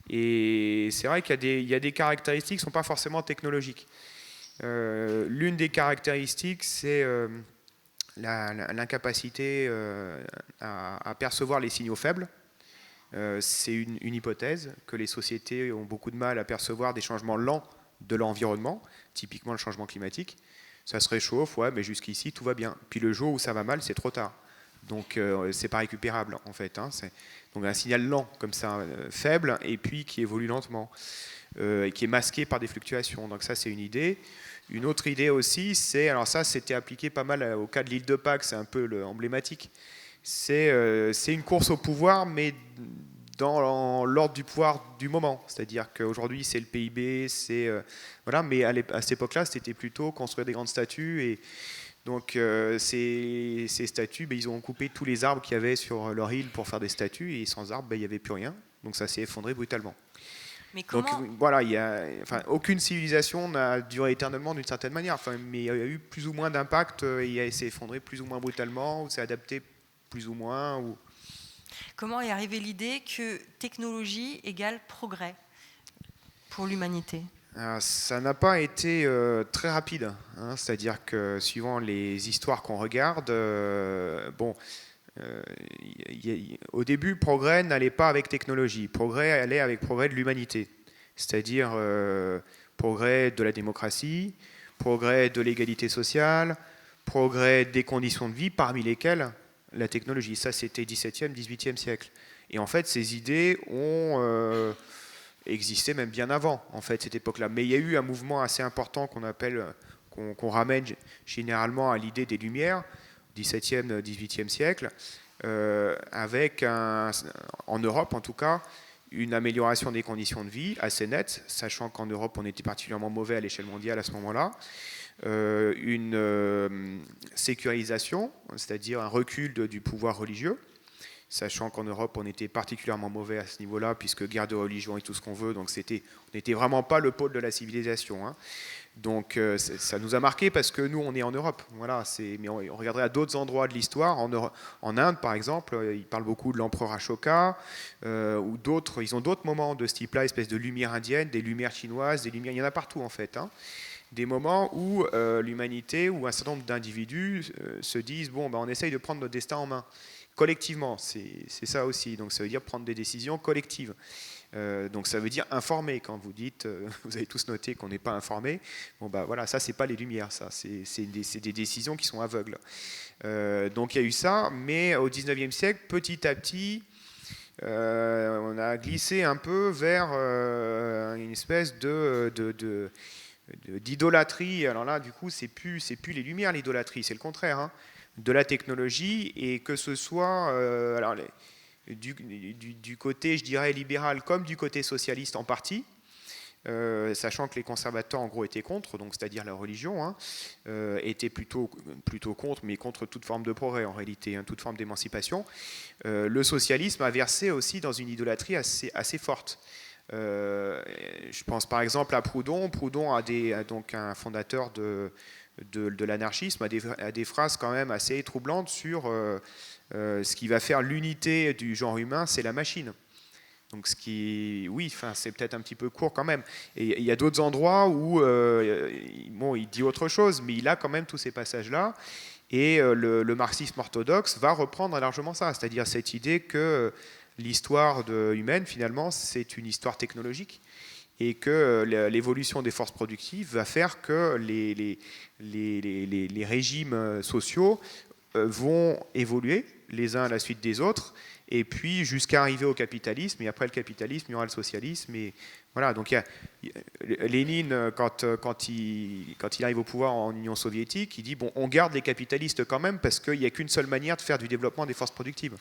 Et c'est vrai qu'il y a des caractéristiques qui ne sont pas forcément technologiques. L'une des caractéristiques, c'est l'incapacité à percevoir les signaux faibles. C'est une hypothèse que les sociétés ont beaucoup de mal à percevoir des changements lents de l'environnement, typiquement le changement climatique. Ça se réchauffe, ouais, mais jusqu'ici tout va bien. Puis le jour où ça va mal, c'est trop tard. Donc c'est pas récupérable en fait. C'est donc un signal lent comme ça, faible, et puis qui évolue lentement, et qui est masqué par des fluctuations. Donc ça c'est une idée. Une autre idée aussi, c'est, alors ça c'était appliqué pas mal au cas de l'île de Pâques, c'est un peu emblématique. C'est une course au pouvoir, mais dans l'ordre du pouvoir du moment. C'est-à-dire qu'aujourd'hui, c'est le PIB, voilà, mais à cette époque-là, c'était plutôt construire des grandes statues. Et donc, ces statues, ils ont coupé tous les arbres qu'il y avait sur leur île pour faire des statues, et sans arbres, il n'y avait plus rien. Donc, ça s'est effondré brutalement. Mais comment... Donc, voilà, aucune civilisation n'a duré éternellement d'une certaine manière. Mais il y a eu plus ou moins d'impact, il s'est effondré plus ou moins brutalement, ou s'est adapté plus ou moins, ou... Comment est arrivée l'idée que technologie égale progrès pour l'humanité? Ça n'a pas été très rapide. C'est-à-dire que suivant les histoires qu'on regarde, au début, progrès n'allait pas avec technologie. Progrès allait avec progrès de l'humanité. C'est-à-dire progrès de la démocratie, progrès de l'égalité sociale, progrès des conditions de vie, parmi lesquelles la technologie. Ça, c'était 17e, 18e siècle. Et en fait, ces idées ont existé même bien avant, en fait, cette époque-là. Mais il y a eu un mouvement assez important qu'on ramène généralement à l'idée des Lumières, 17e, 18e siècle, avec, en Europe en tout cas, une amélioration des conditions de vie assez nette, sachant qu'en Europe, on était particulièrement mauvais à l'échelle mondiale à ce moment-là. Une sécurisation, c'est-à-dire un recul du pouvoir religieux, sachant qu'en Europe on était particulièrement mauvais à ce niveau-là, puisque guerre de religion et tout ce qu'on veut, donc on n'était vraiment pas le pôle de la civilisation. Donc ça nous a marqué parce que nous on est en Europe, voilà. Mais on regarderait à d'autres endroits de l'histoire, en Inde par exemple, ils parlent beaucoup de l'empereur Ashoka, ou d'autres, ils ont d'autres moments de ce type-là, espèce de lumière indienne, des lumières chinoises, des lumières, il y en a partout en fait. Des moments où l'humanité ou un certain nombre d'individus se disent on essaye de prendre notre destin en main collectivement, c'est ça aussi, donc ça veut dire prendre des décisions collectives, donc ça veut dire informer. Quand vous dites, vous avez tous noté qu'on n'est pas informé, voilà, ça c'est pas les Lumières, ça c'est des décisions qui sont aveugles. Donc il y a eu ça, mais au 19e siècle, petit à petit, on a glissé un peu vers une espèce d'idolâtrie. Alors là, du coup, c'est plus les Lumières, l'idolâtrie, c'est le contraire, de la technologie, et que ce soit du côté, je dirais, libéral comme du côté socialiste en partie, sachant que les conservateurs, en gros, étaient contre, donc c'est-à-dire la religion, étaient plutôt contre, mais contre toute forme de progrès, en réalité, toute forme d'émancipation. Le socialisme a versé aussi dans une idolâtrie assez forte, Je pense par exemple à Proudhon. Proudhon a donc un fondateur de l'anarchisme, a des phrases quand même assez troublantes sur ce qui va faire l'unité du genre humain, c'est la machine. Donc c'est peut-être un petit peu court quand même. Et il y a d'autres endroits où il dit autre chose, mais il a quand même tous ces passages-là. Et le marxisme orthodoxe va reprendre largement ça, c'est-à-dire cette idée que l'histoire humaine, finalement, c'est une histoire technologique et que l'évolution des forces productives va faire que les régimes sociaux vont évoluer les uns à la suite des autres, et puis jusqu'à arriver au capitalisme, et après le capitalisme, il y aura le socialisme. Et voilà, donc Lénine, quand il arrive au pouvoir en Union soviétique, il dit, bon, on garde les capitalistes quand même, parce qu'il n'y a qu'une seule manière de faire du développement des forces productives.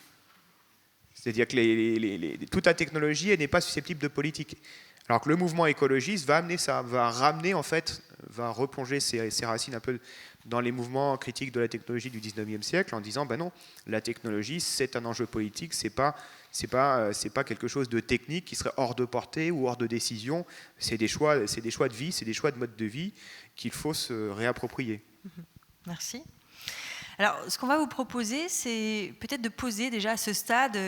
C'est-à-dire que toute la technologie, elle n'est pas susceptible de politique. Alors que le mouvement écologiste va amener ça, va ramener, en fait, va replonger ses racines un peu dans les mouvements critiques de la technologie du 19e siècle, en disant, ben non, la technologie, c'est un enjeu politique, c'est pas quelque chose de technique qui serait hors de portée ou hors de décision. C'est des choix de vie, c'est des choix de mode de vie qu'il faut se réapproprier. Merci. Alors, ce qu'on va vous proposer, c'est peut-être de poser déjà à ce stade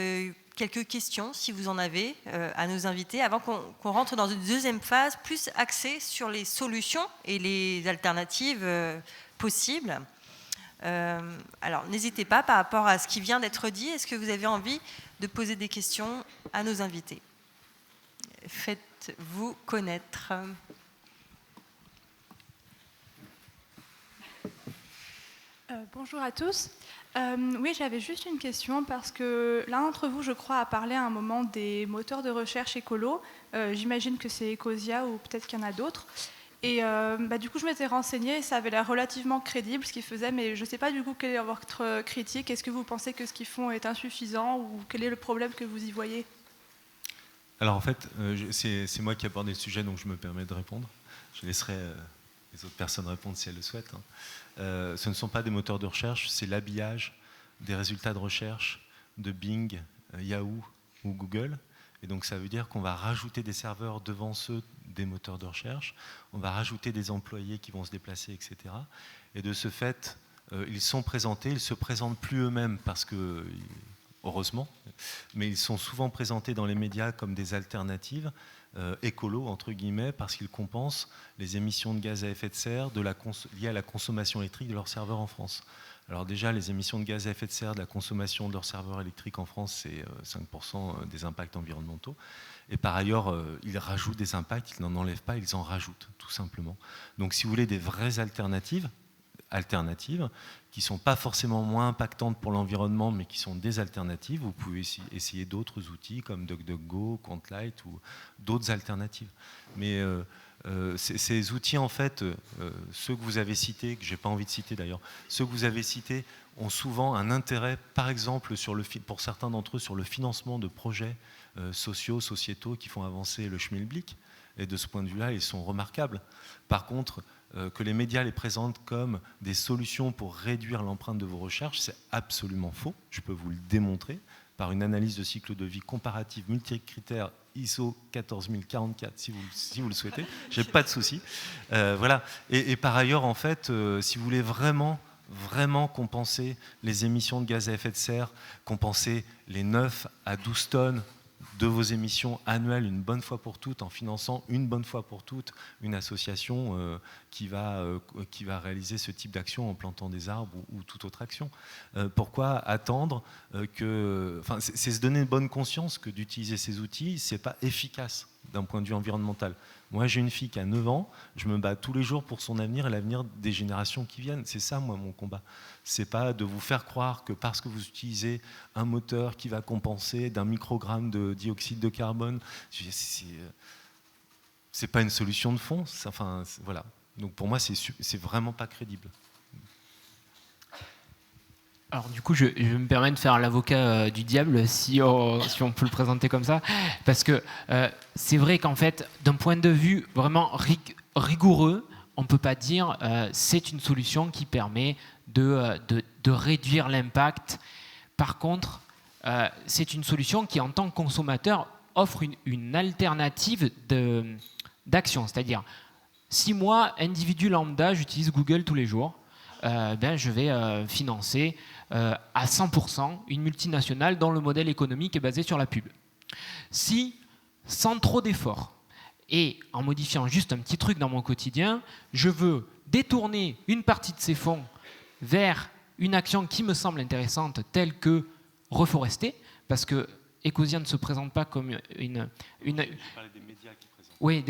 quelques questions, si vous en avez, à nos invités, avant qu'on rentre dans une deuxième phase plus axée sur les solutions et les alternatives possibles. Alors, n'hésitez pas, par rapport à ce qui vient d'être dit, est-ce que vous avez envie de poser des questions à nos invités? Faites-vous connaître. Bonjour à tous. Oui, j'avais juste une question parce que l'un d'entre vous, je crois, a parlé à un moment des moteurs de recherche écolo. J'imagine que c'est Ecosia ou peut-être qu'il y en a d'autres. Et du coup, je m'étais renseignée et ça avait l'air relativement crédible ce qu'ils faisaient, mais je ne sais pas du coup quelle est votre critique. Est-ce que vous pensez que ce qu'ils font est insuffisant ou quel est le problème que vous y voyez? Alors en fait, c'est moi qui ai abordé le sujet, donc je me permets de répondre. Je laisserai les autres personnes répondre si elles le souhaitent. Ce ne sont pas des moteurs de recherche, c'est l'habillage des résultats de recherche de Bing, Yahoo ou Google. Et donc ça veut dire qu'on va rajouter des serveurs devant ceux des moteurs de recherche, on va rajouter des employés qui vont se déplacer, etc. Et de ce fait, ils sont présentés, ils ne se présentent plus eux-mêmes parce que, heureusement, mais ils sont souvent présentés dans les médias comme des alternatives écolo, entre guillemets, parce qu'ils compensent les émissions de gaz à effet de serre liées à la consommation électrique de leurs serveurs en France. Alors déjà, les émissions de gaz à effet de serre de la consommation de leurs serveurs électriques en France, c'est 5% des impacts environnementaux. Et par ailleurs, ils rajoutent des impacts, ils n'en enlèvent pas, ils en rajoutent, tout simplement. Donc si vous voulez des vraies alternatives qui ne sont pas forcément moins impactantes pour l'environnement, mais qui sont des alternatives, vous pouvez essayer d'autres outils comme DuckDuckGo, Quantlight ou d'autres alternatives. Mais ces outils, en fait, ceux que vous avez cités, que je n'ai pas envie de citer d'ailleurs, ceux que vous avez cités ont souvent un intérêt, par exemple, pour certains d'entre eux, sur le financement de projets sociétaux qui font avancer le schmilblick. Et de ce point de vue-là, ils sont remarquables. Par contre, que les médias les présentent comme des solutions pour réduire l'empreinte de vos recherches, c'est absolument faux. Je peux vous le démontrer par une analyse de cycle de vie comparative multicritère ISO 14044, si vous le souhaitez. Je n'ai pas de souci. Voilà. Et par ailleurs, en fait, si vous voulez vraiment compenser les émissions de gaz à effet de serre, compenser les 9 à 12 tonnes de vos émissions annuelles une bonne fois pour toutes, en finançant une bonne fois pour toutes une association qui va réaliser ce type d'action en plantant des arbres ou toute autre action. Pourquoi attendre c'est se donner une bonne conscience que d'utiliser ces outils, c'est pas efficace d'un point de vue environnemental. Moi, j'ai une fille qui a 9 ans, je me bats tous les jours pour son avenir et l'avenir des générations qui viennent. C'est ça, moi, mon combat. C'est pas de vous faire croire que parce que vous utilisez un moteur qui va compenser d'un microgramme de dioxyde de carbone, c'est pas une solution de fond. Voilà. Donc pour moi, c'est vraiment pas crédible. Alors du coup, je me permets de faire l'avocat du diable, si on peut le présenter comme ça, parce que c'est vrai qu'en fait, d'un point de vue vraiment rigoureux, on ne peut pas dire c'est une solution qui permet de réduire l'impact. Par contre, c'est une solution qui, en tant que consommateur, offre une alternative d'action. C'est-à-dire, si moi, individu lambda, j'utilise Google tous les jours, je vais financer à 100% une multinationale dont le modèle économique est basé sur la pub. Si, sans trop d'efforts, et en modifiant juste un petit truc dans mon quotidien, je veux détourner une partie de ces fonds vers une action qui me semble intéressante, telle que reforester, parce que Ecosia ne se présente pas comme une... Je parlais des médias qui présentent. Oui,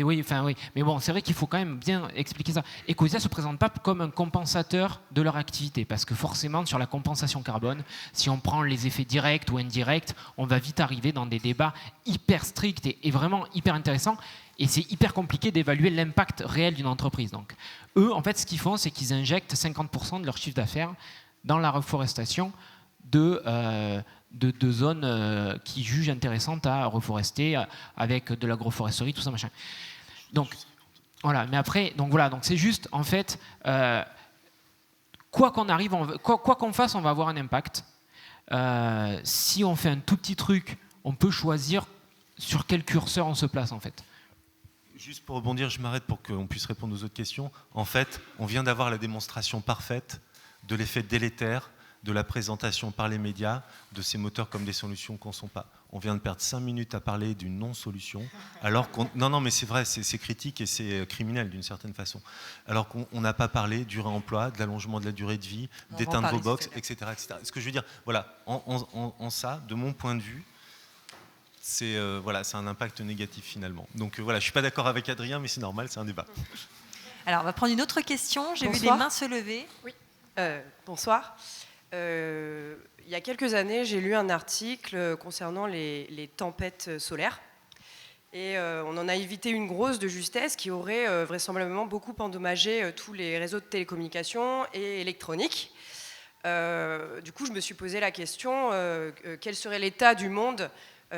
mais bon, c'est vrai qu'il faut quand même bien expliquer ça. Ecosia ne se présente pas comme un compensateur de leur activité, parce que forcément, sur la compensation carbone, si on prend les effets directs ou indirects, on va vite arriver dans des débats hyper stricts et vraiment hyper intéressants, et c'est hyper compliqué d'évaluer l'impact réel d'une entreprise. Donc, eux, en fait, ce qu'ils font, c'est qu'ils injectent 50% de leur chiffre d'affaires dans la reforestation de zones qui jugent intéressantes à reforester avec de l'agroforesterie, tout ça, machin. Donc, voilà. Mais après, donc c'est juste, en fait, quoi qu'on fasse, on va avoir un impact. Si on fait un tout petit truc, on peut choisir sur quel curseur on se place, en fait. Juste pour rebondir, je m'arrête pour qu'on puisse répondre aux autres questions. En fait, on vient d'avoir la démonstration parfaite de l'effet délétère de la présentation par les médias de ces moteurs comme des solutions qu'on ne sont pas. On vient de perdre 5 minutes à parler d'une non-solution, alors qu'on... Non, mais c'est vrai, c'est critique et c'est criminel d'une certaine façon. Alors qu'on n'a pas parlé du réemploi, de l'allongement de la durée de vie, d'éteindre vos box, etc., etc. Ce que je veux dire, voilà, en ça, de mon point de vue, c'est un impact négatif finalement. Donc voilà, je ne suis pas d'accord avec Adrien, mais c'est normal, c'est un débat. Alors, on va prendre une autre question. J'ai vu des mains se lever. Oui. Bonsoir. Il y a quelques années, j'ai lu un article concernant les tempêtes solaires. Et on en a évité une grosse de justesse qui aurait vraisemblablement beaucoup endommagé tous les réseaux de télécommunications et électroniques. Du coup, je me suis posé la question, quel serait l'état du monde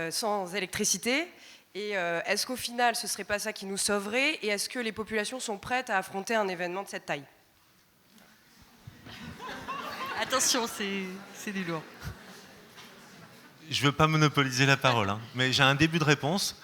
sans électricité ? Et est-ce qu'au final, ce ne serait pas ça qui nous sauverait ? Et est-ce que les populations sont prêtes à affronter un événement de cette taille ? Attention, c'est du lourd. Je ne veux pas monopoliser la parole, mais j'ai un début de réponse.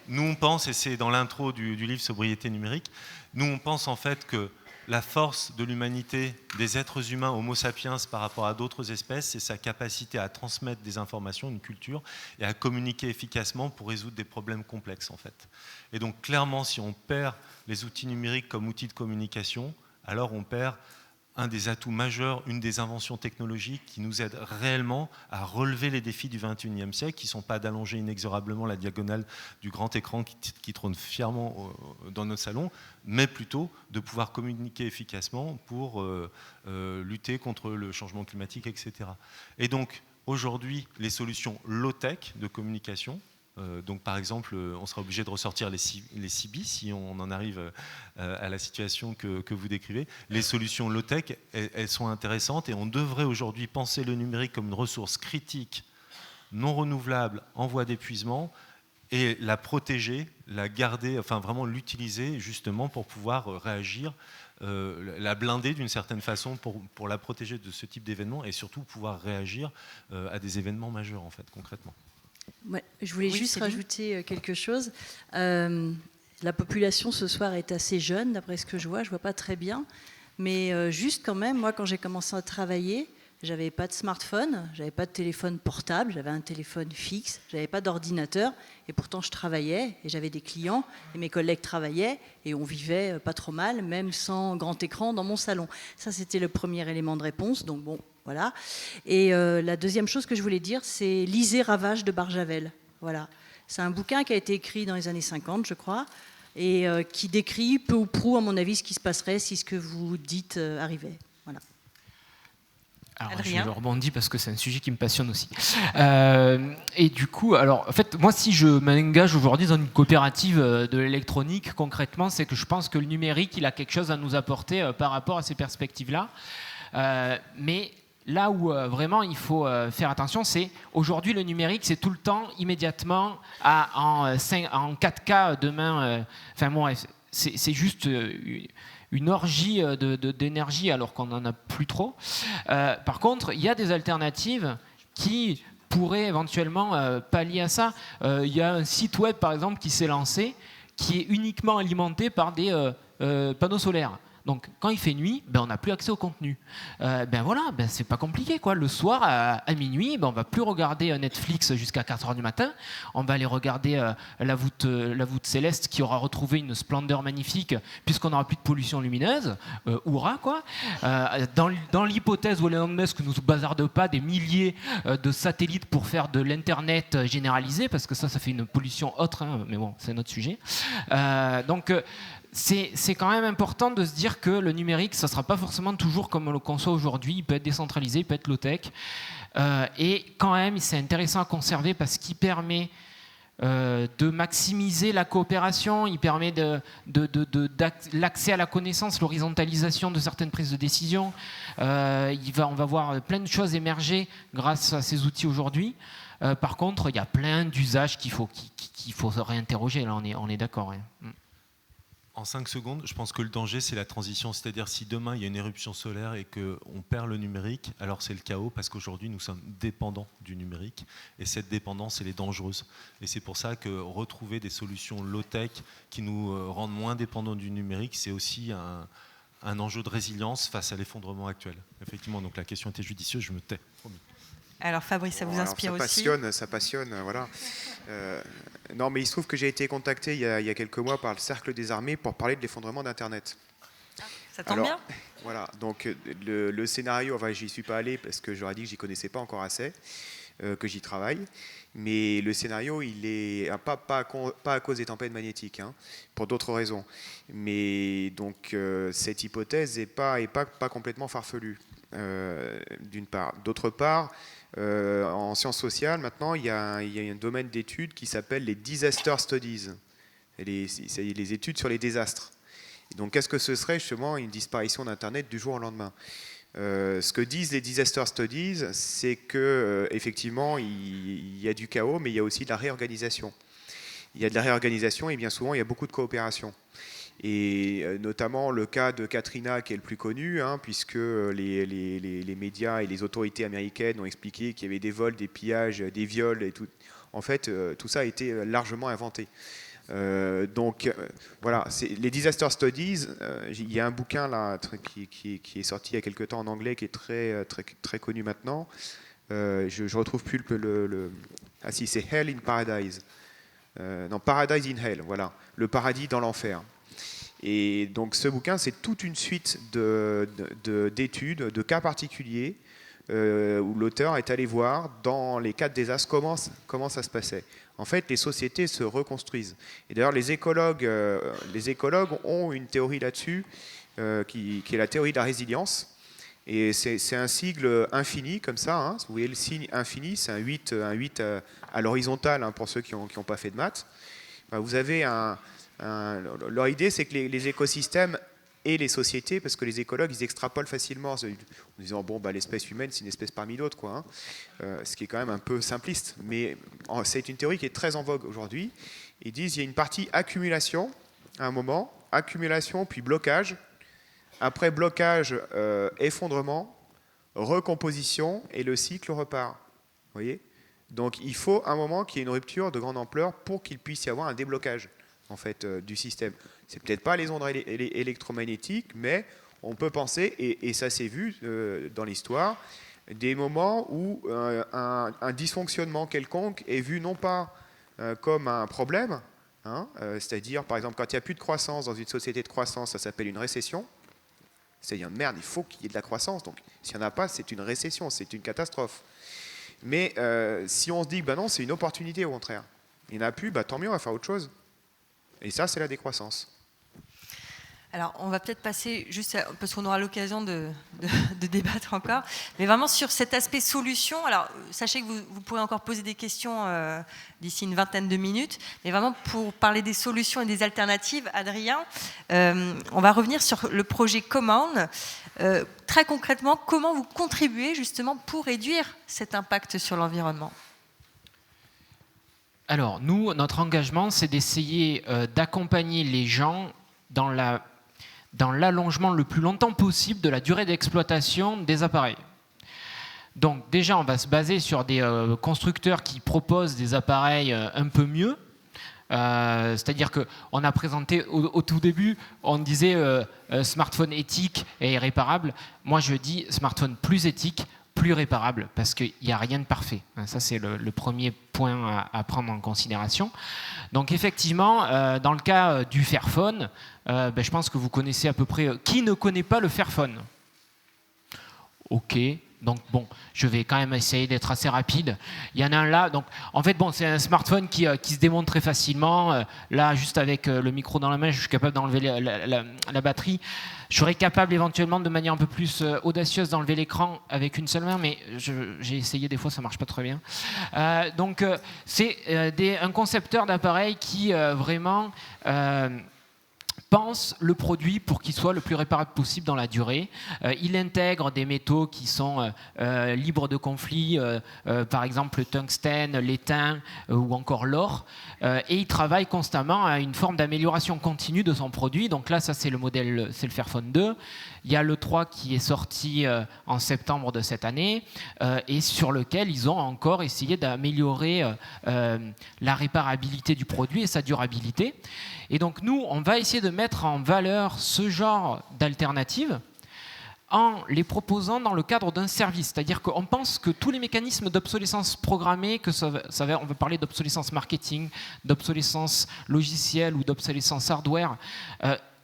Nous, on pense, et c'est dans l'intro du livre Sobriété numérique, nous, on pense en fait que la force de l'humanité, des êtres humains, Homo sapiens, par rapport à d'autres espèces, c'est sa capacité à transmettre des informations, une culture, et à communiquer efficacement pour résoudre des problèmes complexes, en fait. Et donc, clairement, si on perd les outils numériques comme outils de communication, alors on perd un des atouts majeurs, une des inventions technologiques qui nous aide réellement à relever les défis du XXIe siècle, qui ne sont pas d'allonger inexorablement la diagonale du grand écran qui trône fièrement dans notre salon, mais plutôt de pouvoir communiquer efficacement pour lutter contre le changement climatique, etc. Et donc, aujourd'hui, les solutions low-tech de communication, donc par exemple, on sera obligé de ressortir les CB si on en arrive à la situation que vous décrivez. Les solutions low-tech, elles sont intéressantes et on devrait aujourd'hui penser le numérique comme une ressource critique, non renouvelable, en voie d'épuisement, et la protéger, la garder, enfin vraiment l'utiliser justement pour pouvoir réagir, la blinder d'une certaine façon pour la protéger de ce type d'événements et surtout pouvoir réagir à des événements majeurs en fait, concrètement. Ouais, je voulais juste rajouter quelque chose. La population ce soir est assez jeune, d'après ce que je vois pas très bien. Mais juste quand même, moi quand j'ai commencé à travailler, j'avais pas de smartphone, j'avais pas de téléphone portable, j'avais un téléphone fixe, j'avais pas d'ordinateur. Et pourtant je travaillais et j'avais des clients et mes collègues travaillaient et on vivait pas trop mal, même sans grand écran dans mon salon. Ça c'était le premier élément de réponse, donc bon. Voilà. Et la deuxième chose que je voulais dire, c'est lisez Ravage de Barjavel. Voilà. C'est un bouquin qui a été écrit dans les années 50, je crois, et qui décrit peu ou prou, à mon avis, ce qui se passerait si ce que vous dites arrivait. Voilà. Alors, Adrien. je rebondis parce que c'est un sujet qui me passionne aussi. Et du coup, alors, en fait, moi, si je m'engage aujourd'hui dans une coopérative de l'électronique, concrètement, c'est que je pense que le numérique, il a quelque chose à nous apporter par rapport à ces perspectives-là. Mais là où vraiment il faut faire attention, c'est aujourd'hui le numérique, c'est tout le temps, immédiatement, en 4K demain. Enfin bon, c'est juste une orgie d'énergie alors qu'on n'en a plus trop. Par contre, il y a des alternatives qui pourrait éventuellement pallier à ça. Il y a un site web, par exemple, qui s'est lancé, qui est uniquement alimenté par des panneaux solaires. Donc, quand il fait nuit, on n'a plus accès au contenu. C'est pas compliqué, quoi. Le soir, à minuit, on va plus regarder Netflix jusqu'à 4h du matin. On va aller regarder la voûte céleste qui aura retrouvé une splendeur magnifique puisqu'on n'aura plus de pollution lumineuse. Hurrah, quoi. Dans l'hypothèse où Elon Musk ne nous bazarde pas des milliers de satellites pour faire de l'Internet généralisé, parce que ça fait une pollution autre, hein, mais bon, c'est un autre sujet. C'est quand même important de se dire que le numérique, ça ne sera pas forcément toujours comme on le conçoit aujourd'hui. Il peut être décentralisé, il peut être low-tech. Et quand même, c'est intéressant à conserver parce qu'il permet de maximiser la coopération, il permet l'accès à la connaissance, l'horizontalisation de certaines prises de décision. On va voir plein de choses émerger grâce à ces outils aujourd'hui. Par contre, il y a plein d'usages qu'il faut réinterroger. Là, on est d'accord. Hein. En 5 secondes, je pense que le danger, c'est la transition. C'est-à-dire, si demain, il y a une éruption solaire et qu'on perd le numérique, alors c'est le chaos, parce qu'aujourd'hui, nous sommes dépendants du numérique. Et cette dépendance, elle est dangereuse. Et c'est pour ça que retrouver des solutions low-tech qui nous rendent moins dépendants du numérique, c'est aussi un enjeu de résilience face à l'effondrement actuel. Effectivement, donc la question était judicieuse, je me tais. Promis. Alors Fabrice, ça vous inspire aussi ? Ça passionne, voilà. Non, mais il se trouve que j'ai été contacté il y a quelques mois par le Cercle des Armées pour parler de l'effondrement d'Internet. Ça tombe bien. Voilà, donc le scénario, j'y suis pas allé parce que j'aurais dit que j'y connaissais pas encore assez, que j'y travaille. Mais le scénario, il est pas à cause des tempêtes magnétiques, hein, pour d'autres raisons. Mais donc cette hypothèse n'est pas complètement farfelue, d'une part. D'autre part, en sciences sociales, maintenant, il y a un domaine d'études qui s'appelle les disaster studies, c'est les études sur les désastres. Et donc, qu'est-ce que ce serait justement une disparition d'Internet du jour au lendemain ? Ce que disent les disaster studies, c'est que effectivement, il y a du chaos, mais il y a aussi de la réorganisation. Il y a de la réorganisation et bien souvent, il y a beaucoup de coopération. Et notamment le cas de Katrina qui est le plus connu, hein, puisque les médias et les autorités américaines ont expliqué qu'il y avait des vols, des pillages, des viols et tout. En fait, tout ça a été largement inventé. Voilà, les disaster studies, il y a un bouquin là qui est sorti il y a quelques temps en anglais qui est très connu maintenant. Je retrouve plus ah si, c'est Hell in Paradise. Non, Paradise in Hell, voilà, le paradis dans l'enfer. Et donc ce bouquin, c'est toute une suite d'études, de cas particuliers, où l'auteur est allé voir dans les cas de désastre comment ça se passait. En fait, les sociétés se reconstruisent. Et d'ailleurs, les écologues ont une théorie là-dessus, qui est la théorie de la résilience. Et c'est un sigle infini, comme ça. Hein. Vous voyez le signe infini, c'est un 8 à l'horizontale, hein, pour ceux qui n'ont pas fait de maths. Vous avez leur idée, c'est que les écosystèmes et les sociétés, parce que les écologues, ils extrapolent facilement en disant, l'espèce humaine, c'est une espèce parmi d'autres, quoi, hein. Ce qui est quand même un peu simpliste. Mais c'est une théorie qui est très en vogue aujourd'hui. Ils disent qu'il y a une partie accumulation, à un moment, accumulation, puis blocage. Après blocage, effondrement, recomposition, et le cycle repart. Vous voyez ? Donc il faut un moment qu'il y ait une rupture de grande ampleur pour qu'il puisse y avoir un déblocage, en fait, du système. C'est peut-être pas les ondes électromagnétiques, mais on peut penser, et ça s'est vu dans l'histoire, des moments où un dysfonctionnement quelconque est vu non pas comme un problème, hein, c'est-à-dire, par exemple, quand il n'y a plus de croissance dans une société de croissance, ça s'appelle une récession. C'est-à-dire, merde, il faut qu'il y ait de la croissance. Donc, s'il n'y en a pas, c'est une récession, c'est une catastrophe. Mais si on se dit que non, c'est une opportunité au contraire. Il n'y en a plus, tant mieux, on va faire autre chose. Et ça, c'est la décroissance. Alors, on va peut-être passer juste, parce qu'on aura l'occasion de débattre encore, mais vraiment sur cet aspect solution. Alors, sachez que vous pourrez encore poser des questions d'ici une vingtaine de minutes, mais vraiment pour parler des solutions et des alternatives, Adrien, on va revenir sur le projet Commound. Très concrètement, comment vous contribuez justement pour réduire cet impact sur l'environnement ? Alors, nous, notre engagement, c'est d'essayer d'accompagner les gens dans l'allongement le plus longtemps possible de la durée d'exploitation des appareils. Donc déjà, on va se baser sur des constructeurs qui proposent des appareils un peu mieux. C'est-à-dire qu'on a présenté au tout début, on disait smartphone éthique et réparable. Moi, je dis smartphone plus éthique, plus réparable, parce qu'il n'y a rien de parfait. Ça, c'est le premier point à prendre en considération. Donc effectivement, dans le cas du Fairphone, je pense que vous connaissez à peu près... Qui ne connaît pas le Fairphone ? Ok. Donc bon, je vais quand même essayer d'être assez rapide. Il y en a un là. Donc en fait, bon, c'est un smartphone qui se démonte très facilement. Là, juste avec le micro dans la main, je suis capable d'enlever la batterie. Je serais capable éventuellement de manière un peu plus audacieuse d'enlever l'écran avec une seule main, mais j'ai essayé des fois, ça marche pas très bien. Donc c'est un concepteur d'appareil qui vraiment pense le produit pour qu'il soit le plus réparable possible dans la durée. Il intègre des métaux qui sont libres de conflits, par exemple le tungstène, l'étain ou encore l'or. Et il travaille constamment à une forme d'amélioration continue de son produit. Donc là, ça c'est le modèle, c'est le Fairphone 2. Il y a le 3 qui est sorti en septembre de cette année et sur lequel ils ont encore essayé d'améliorer la réparabilité du produit et sa durabilité. Et donc nous, on va essayer de mettre en valeur ce genre d'alternatives en les proposant dans le cadre d'un service. C'est-à-dire qu'on pense que tous les mécanismes d'obsolescence programmée, on va parler d'obsolescence marketing, d'obsolescence logicielle ou d'obsolescence hardware,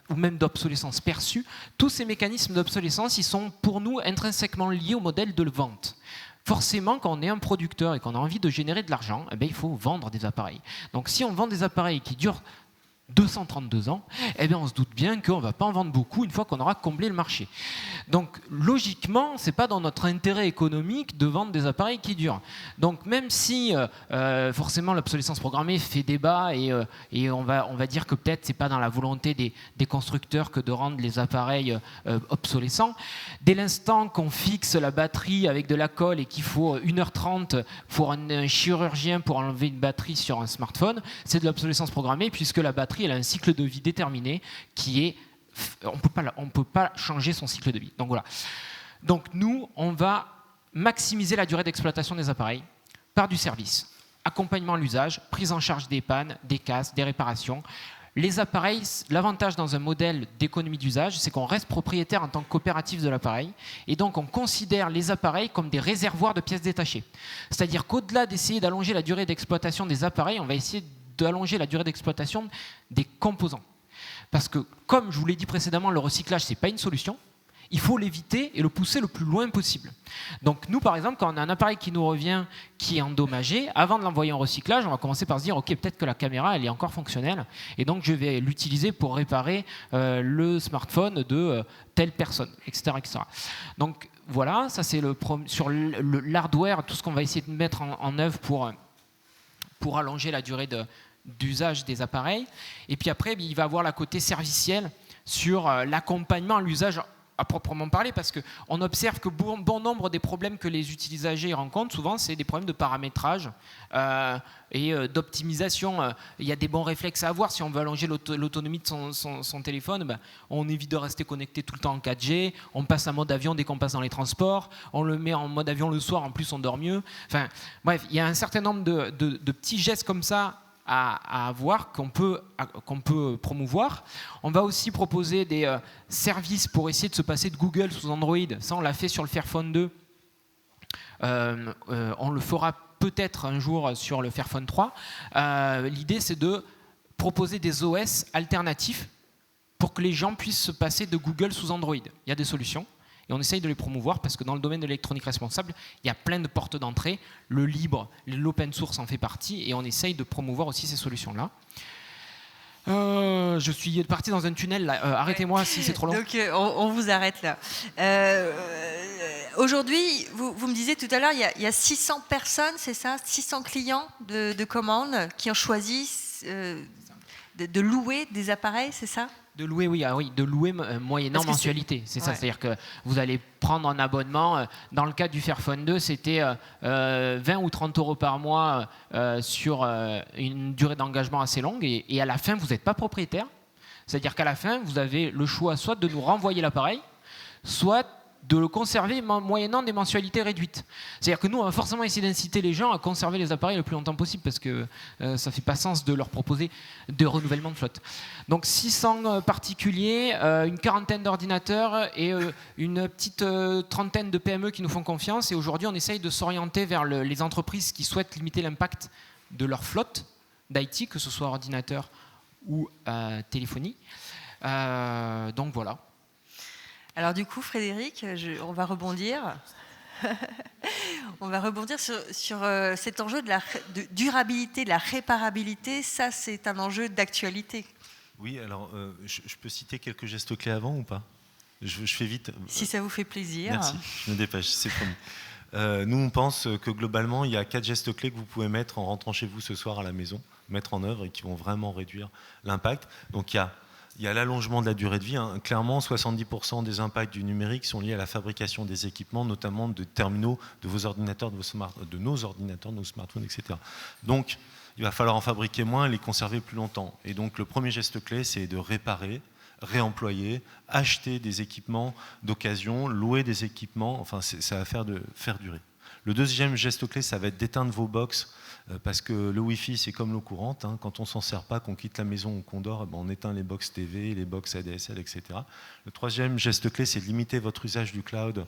ou même d'obsolescence perçue, tous ces mécanismes d'obsolescence, ils sont pour nous intrinsèquement liés au modèle de vente. Forcément, quand on est un producteur et qu'on a envie de générer de l'argent, il faut vendre des appareils. Donc si on vend des appareils qui durent 232 ans, on se doute bien qu'on ne va pas en vendre beaucoup une fois qu'on aura comblé le marché. Donc logiquement, ce n'est pas dans notre intérêt économique de vendre des appareils qui durent. Donc même si forcément l'obsolescence programmée fait débat et on va dire que peut-être ce n'est pas dans la volonté des constructeurs que de rendre les appareils obsolescents, dès l'instant qu'on fixe la batterie avec de la colle et qu'il faut 1h30 pour un chirurgien pour enlever une batterie sur un smartphone, c'est de l'obsolescence programmée puisque la batterie elle a un cycle de vie déterminé qui est... On ne peut pas changer son cycle de vie. Donc voilà. Donc nous, on va maximiser la durée d'exploitation des appareils par du service. Accompagnement à l'usage, prise en charge des pannes, des casses, des réparations. Les appareils, l'avantage dans un modèle d'économie d'usage, c'est qu'on reste propriétaire en tant que coopérative de l'appareil. Et donc on considère les appareils comme des réservoirs de pièces détachées. C'est-à-dire qu'au-delà d'essayer d'allonger la durée d'exploitation des appareils, on va essayer d'allonger la durée d'exploitation des composants. Parce que, comme je vous l'ai dit précédemment, le recyclage, ce n'est pas une solution. Il faut l'éviter et le pousser le plus loin possible. Donc nous, par exemple, quand on a un appareil qui nous revient, qui est endommagé, avant de l'envoyer en recyclage, on va commencer par se dire « Ok, peut-être que la caméra, elle est encore fonctionnelle, et donc je vais l'utiliser pour réparer le smartphone de telle personne, etc. etc. » Donc voilà, ça c'est sur l'hardware, tout ce qu'on va essayer de mettre en œuvre pour allonger la durée d'usage des appareils. Et puis après, il va avoir la côté serviciel sur l'accompagnement à l'usage à proprement parler, parce qu'on observe que bon nombre des problèmes que les utilisateurs rencontrent, souvent, c'est des problèmes de paramétrage et d'optimisation. Il y a des bons réflexes à avoir. Si on veut allonger l'autonomie de son téléphone, on évite de rester connecté tout le temps en 4G, on passe en mode avion dès qu'on passe dans les transports, on le met en mode avion le soir, en plus on dort mieux. Enfin, bref, il y a un certain nombre de petits gestes comme ça à avoir, qu'on peut promouvoir. On va aussi proposer des services pour essayer de se passer de Google sous Android. Ça, on l'a fait sur le Fairphone 2. On le fera peut-être un jour sur le Fairphone 3. L'idée, c'est de proposer des OS alternatifs pour que les gens puissent se passer de Google sous Android. Il y a des solutions. Et on essaye de les promouvoir parce que dans le domaine de l'électronique responsable, il y a plein de portes d'entrée. Le libre, l'open source en fait partie et on essaye de promouvoir aussi ces solutions-là. Je suis parti dans un tunnel, là. Arrêtez-moi si c'est trop long. Donc on vous arrête là. Aujourd'hui, vous me disiez tout à l'heure, il y a 600 personnes, c'est ça, 600 clients de commandes qui ont choisi de louer des appareils, c'est ça ? De louer, oui, de louer moyennant mensualité. C'est ça, c'est-à-dire que vous allez prendre un abonnement. Dans le cas du Fairphone 2, c'était 20 ou 30 euros par mois sur une durée d'engagement assez longue. Et à la fin, vous n'êtes pas propriétaire. C'est-à-dire qu'à la fin, vous avez le choix soit de nous renvoyer l'appareil, soit de le conserver moyennant des mensualités réduites. C'est-à-dire que nous, on va forcément essayer d'inciter les gens à conserver les appareils le plus longtemps possible parce que ça ne fait pas sens de leur proposer de renouvellement de flotte. Donc 600 particuliers, une quarantaine d'ordinateurs et une petite trentaine de PME qui nous font confiance. Et aujourd'hui, on essaye de s'orienter vers les entreprises qui souhaitent limiter l'impact de leur flotte d'IT, que ce soit ordinateur ou téléphonie. Donc voilà. Alors du coup, Frédéric, on va rebondir. On va rebondir sur cet enjeu de durabilité, de la réparabilité. Ça, c'est un enjeu d'actualité. Oui, alors je peux citer quelques gestes clés avant ou pas? Je fais vite. Si ça vous fait plaisir. Merci, je me dépêche, c'est promis. Nous, on pense que globalement, il y a 4 gestes clés que vous pouvez mettre en rentrant chez vous ce soir à la maison, mettre en œuvre et qui vont vraiment réduire l'impact. Donc il y a l'allongement de la durée de vie. Hein. Clairement, 70% des impacts du numérique sont liés à la fabrication des équipements, notamment de terminaux, de vos ordinateurs, de nos ordinateurs, de nos smartphones, etc. Donc, il va falloir en fabriquer moins et les conserver plus longtemps. Et donc, le premier geste clé, c'est de réparer, réemployer, acheter des équipements d'occasion, louer des équipements. Enfin, ça va faire durer. Le deuxième geste clé, ça va être d'éteindre vos box. Parce que le Wi-Fi, c'est comme l'eau courante. Hein. Quand on ne s'en sert pas, qu'on quitte la maison ou qu'on dort, on éteint les box TV, les box ADSL, etc. Le troisième geste clé, c'est de limiter votre usage du cloud,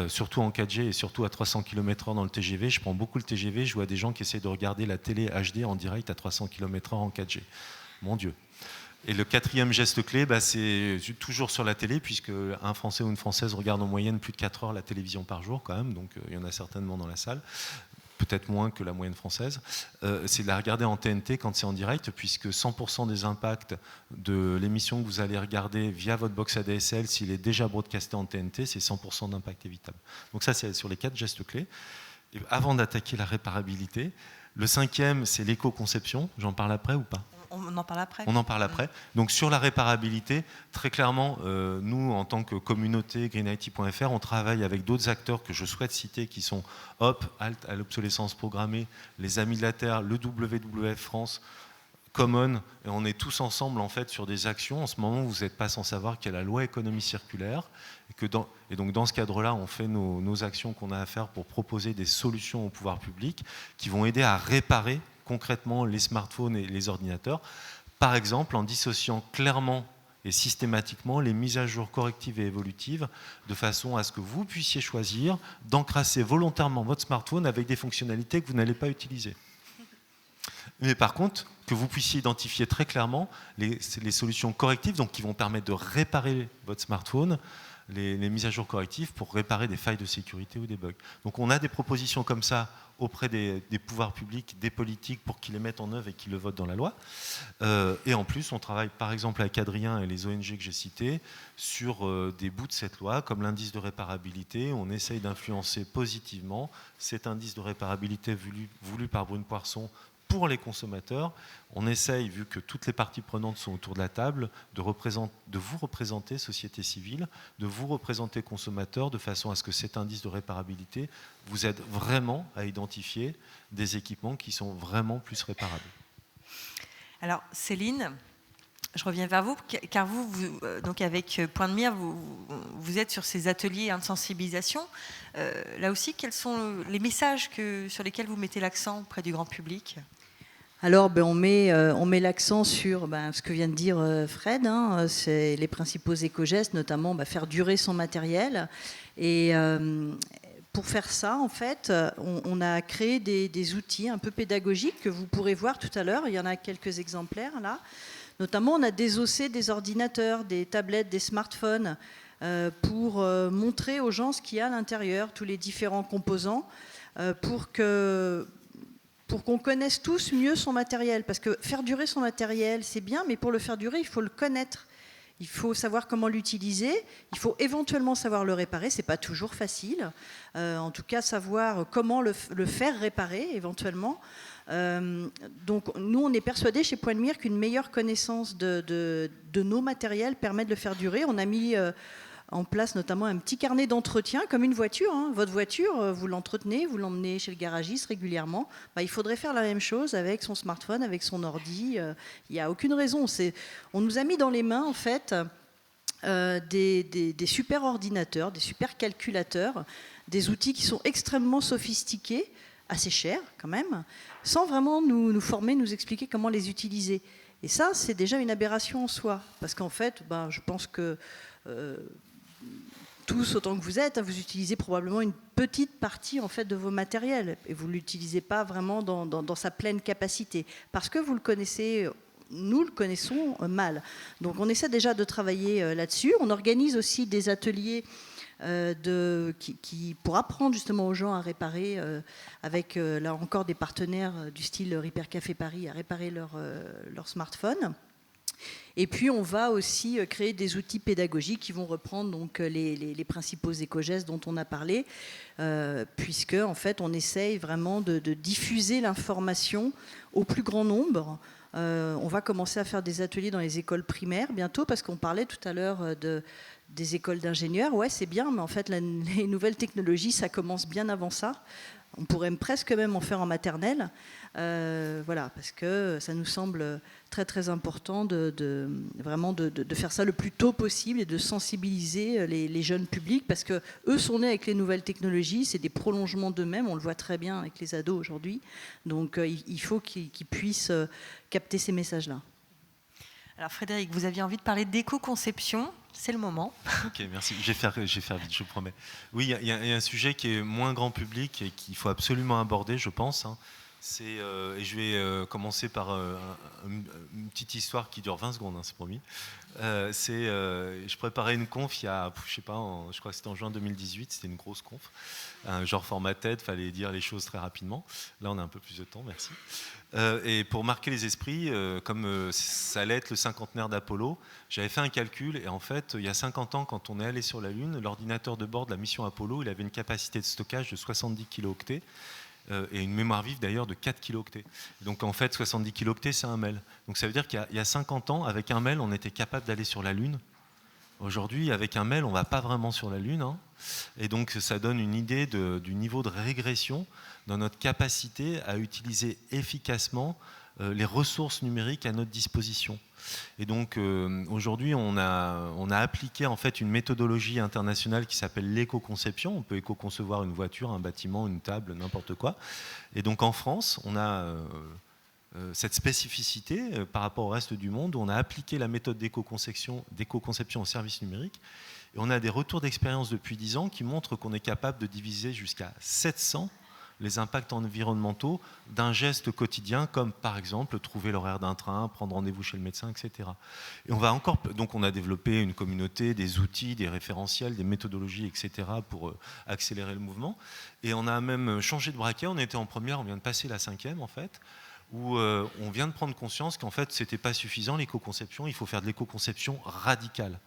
surtout en 4G et surtout à 300 km/h dans le TGV. Je prends beaucoup le TGV, je vois des gens qui essaient de regarder la télé HD en direct à 300 km/h en 4G. Mon Dieu. Et le quatrième geste clé, c'est toujours sur la télé, puisque un Français ou une Française regarde en moyenne plus de 4 heures la télévision par jour quand même, donc il y en a certainement dans la salle. Peut-être moins que la moyenne française, c'est de la regarder en TNT quand c'est en direct, puisque 100% des impacts de l'émission que vous allez regarder via votre box ADSL, s'il est déjà broadcasté en TNT, c'est 100% d'impact évitable. Donc ça, c'est sur les 4 gestes clés. Et avant d'attaquer la réparabilité, le cinquième, c'est l'éco-conception. J'en parle après ou pas ? On en parle après. On en parle après. Donc sur la réparabilité, très clairement, nous, en tant que communauté greenIT.fr, on travaille avec d'autres acteurs que je souhaite citer, qui sont HOP, Halt à l'obsolescence programmée, les Amis de la Terre, le WWF France, Common, et on est tous ensemble en fait sur des actions. En ce moment, vous n'êtes pas sans savoir qu'il y a la loi économie circulaire, et donc dans ce cadre-là, on fait nos actions qu'on a à faire pour proposer des solutions au pouvoir public qui vont aider à réparer concrètement les smartphones et les ordinateurs, par exemple en dissociant clairement et systématiquement les mises à jour correctives et évolutives, de façon à ce que vous puissiez choisir d'encrasser volontairement votre smartphone avec des fonctionnalités que vous n'allez pas utiliser. Mais par contre, que vous puissiez identifier très clairement les solutions correctives, donc qui vont permettre de réparer votre smartphone, les mises à jour correctives pour réparer des failles de sécurité ou des bugs. Donc on a des propositions comme ça auprès des pouvoirs publics, des politiques, pour qu'ils les mettent en œuvre et qu'ils le votent dans la loi. Et en plus, on travaille par exemple avec Adrien et les ONG que j'ai cités sur des bouts de cette loi, comme l'indice de réparabilité. On essaye d'influencer positivement cet indice de réparabilité voulu par Brune Poirson pour les consommateurs. On essaye, vu que toutes les parties prenantes sont autour de la table, de vous représenter, société civile, de vous représenter, consommateurs, de façon à ce que cet indice de réparabilité vous aide vraiment à identifier des équipements qui sont vraiment plus réparables. Alors, Céline, je reviens vers vous, car vous donc avec Point de Mire, vous êtes sur ces ateliers de sensibilisation. Là aussi, quels sont les messages sur lesquels vous mettez l'accent auprès du grand public ? Alors, on met l'accent sur ce que vient de dire Fred, hein, c'est les principaux éco-gestes, notamment faire durer son matériel. Et pour faire ça, en fait, on a créé des outils un peu pédagogiques que vous pourrez voir tout à l'heure. Il y en a quelques exemplaires là. Notamment, on a désossé des ordinateurs, des tablettes, des smartphones pour montrer aux gens ce qu'il y a à l'intérieur, tous les différents composants, pour qu'on connaisse tous mieux son matériel. Parce que faire durer son matériel, c'est bien, mais pour le faire durer, il faut le connaître. Il faut savoir comment l'utiliser, il faut éventuellement savoir le réparer, c'est pas toujours facile. En tout cas, savoir comment le faire réparer éventuellement. Donc nous, on est persuadés chez Point de Mire qu'une meilleure connaissance de nos matériels permet de le faire durer. On a mis en place notamment un petit carnet d'entretien, comme une voiture. Hein. Votre voiture, vous l'entretenez, vous l'emmenez chez le garagiste régulièrement. Il faudrait faire la même chose avec son smartphone, avec son ordi. Il n'y a aucune raison. On nous a mis dans les mains, en fait, des super ordinateurs, des super calculateurs, des outils qui sont extrêmement sophistiqués, assez chers quand même, sans vraiment nous former, nous expliquer comment les utiliser. Et ça, c'est déjà une aberration en soi, parce qu'en fait, je pense que tous autant que vous êtes, vous utilisez probablement une petite partie en fait de vos matériels, et vous ne l'utilisez pas vraiment dans sa pleine capacité, parce que vous le connaissez. Nous le connaissons mal. Donc on essaie déjà de travailler là-dessus. On organise aussi des ateliers pour apprendre justement aux gens à réparer, avec là encore des partenaires du style Repair Café Paris, à réparer leur smartphone. Et puis on va aussi créer des outils pédagogiques qui vont reprendre donc les principaux éco-gestes dont on a parlé, puisque en fait on essaye vraiment de diffuser l'information au plus grand nombre. On va commencer à faire des ateliers dans les écoles primaires bientôt, parce qu'on parlait tout à l'heure des écoles d'ingénieurs. Ouais, c'est bien, mais en fait, les nouvelles technologies, ça commence bien avant ça. On pourrait presque même en faire en maternelle. Voilà, parce que ça nous semble très très important de faire ça le plus tôt possible et de sensibiliser les jeunes publics, parce que eux sont nés avec les nouvelles technologies, c'est des prolongements d'eux-mêmes, on le voit très bien avec les ados aujourd'hui. Donc il faut qu'ils puissent capter ces messages-là. Alors Frédéric, vous aviez envie de parler d'éco-conception, c'est le moment. Ok, merci. Je vais faire vite, je vous promets. Oui, il y a un sujet qui est moins grand public et qu'il faut absolument aborder, je pense. Et je vais commencer par une petite histoire qui dure 20 secondes, c'est promis. Je préparais une conf il y a, je sais pas, je crois que c'était en juin 2018, c'était une grosse conf, genre format TED, fallait dire les choses très rapidement. Là, on a un peu plus de temps, merci. Et pour marquer les esprits, comme ça allait être le cinquantenaire d'Apollo, j'avais fait un calcul, et en fait, il y a 50 ans, quand on est allé sur la Lune, l'ordinateur de bord de la mission Apollo, il avait une capacité de stockage de 70 kilooctets, et une mémoire vive d'ailleurs de 4 kilooctets. Donc en fait, 70 kilooctets, c'est un mail. Donc ça veut dire qu'il y a 50 ans, avec un mail, on était capable d'aller sur la Lune. Aujourd'hui, avec un mail, on ne va pas vraiment sur la Lune. Et donc ça donne une idée du niveau de régression dans notre capacité à utiliser efficacement les ressources numériques à notre disposition. Et donc aujourd'hui, on a appliqué en fait une méthodologie internationale qui s'appelle l'éco-conception. On peut éco-concevoir une voiture, un bâtiment, une table, n'importe quoi. Et donc en France, on a cette spécificité par rapport au reste du monde, où on a appliqué la méthode d'éco-conception au service numérique. Et on a des retours d'expérience depuis 10 ans qui montrent qu'on est capable de diviser jusqu'à 700 les impacts environnementaux d'un geste quotidien, comme par exemple trouver l'horaire d'un train, prendre rendez-vous chez le médecin, etc. Et donc on a développé une communauté, des outils, des référentiels, des méthodologies, etc. pour accélérer le mouvement. Et on a même changé de braquet. On était en première, on vient de passer la 5e en fait, où on vient de prendre conscience qu'en fait c'était pas suffisant l'éco-conception. Il faut faire de l'éco-conception radicale.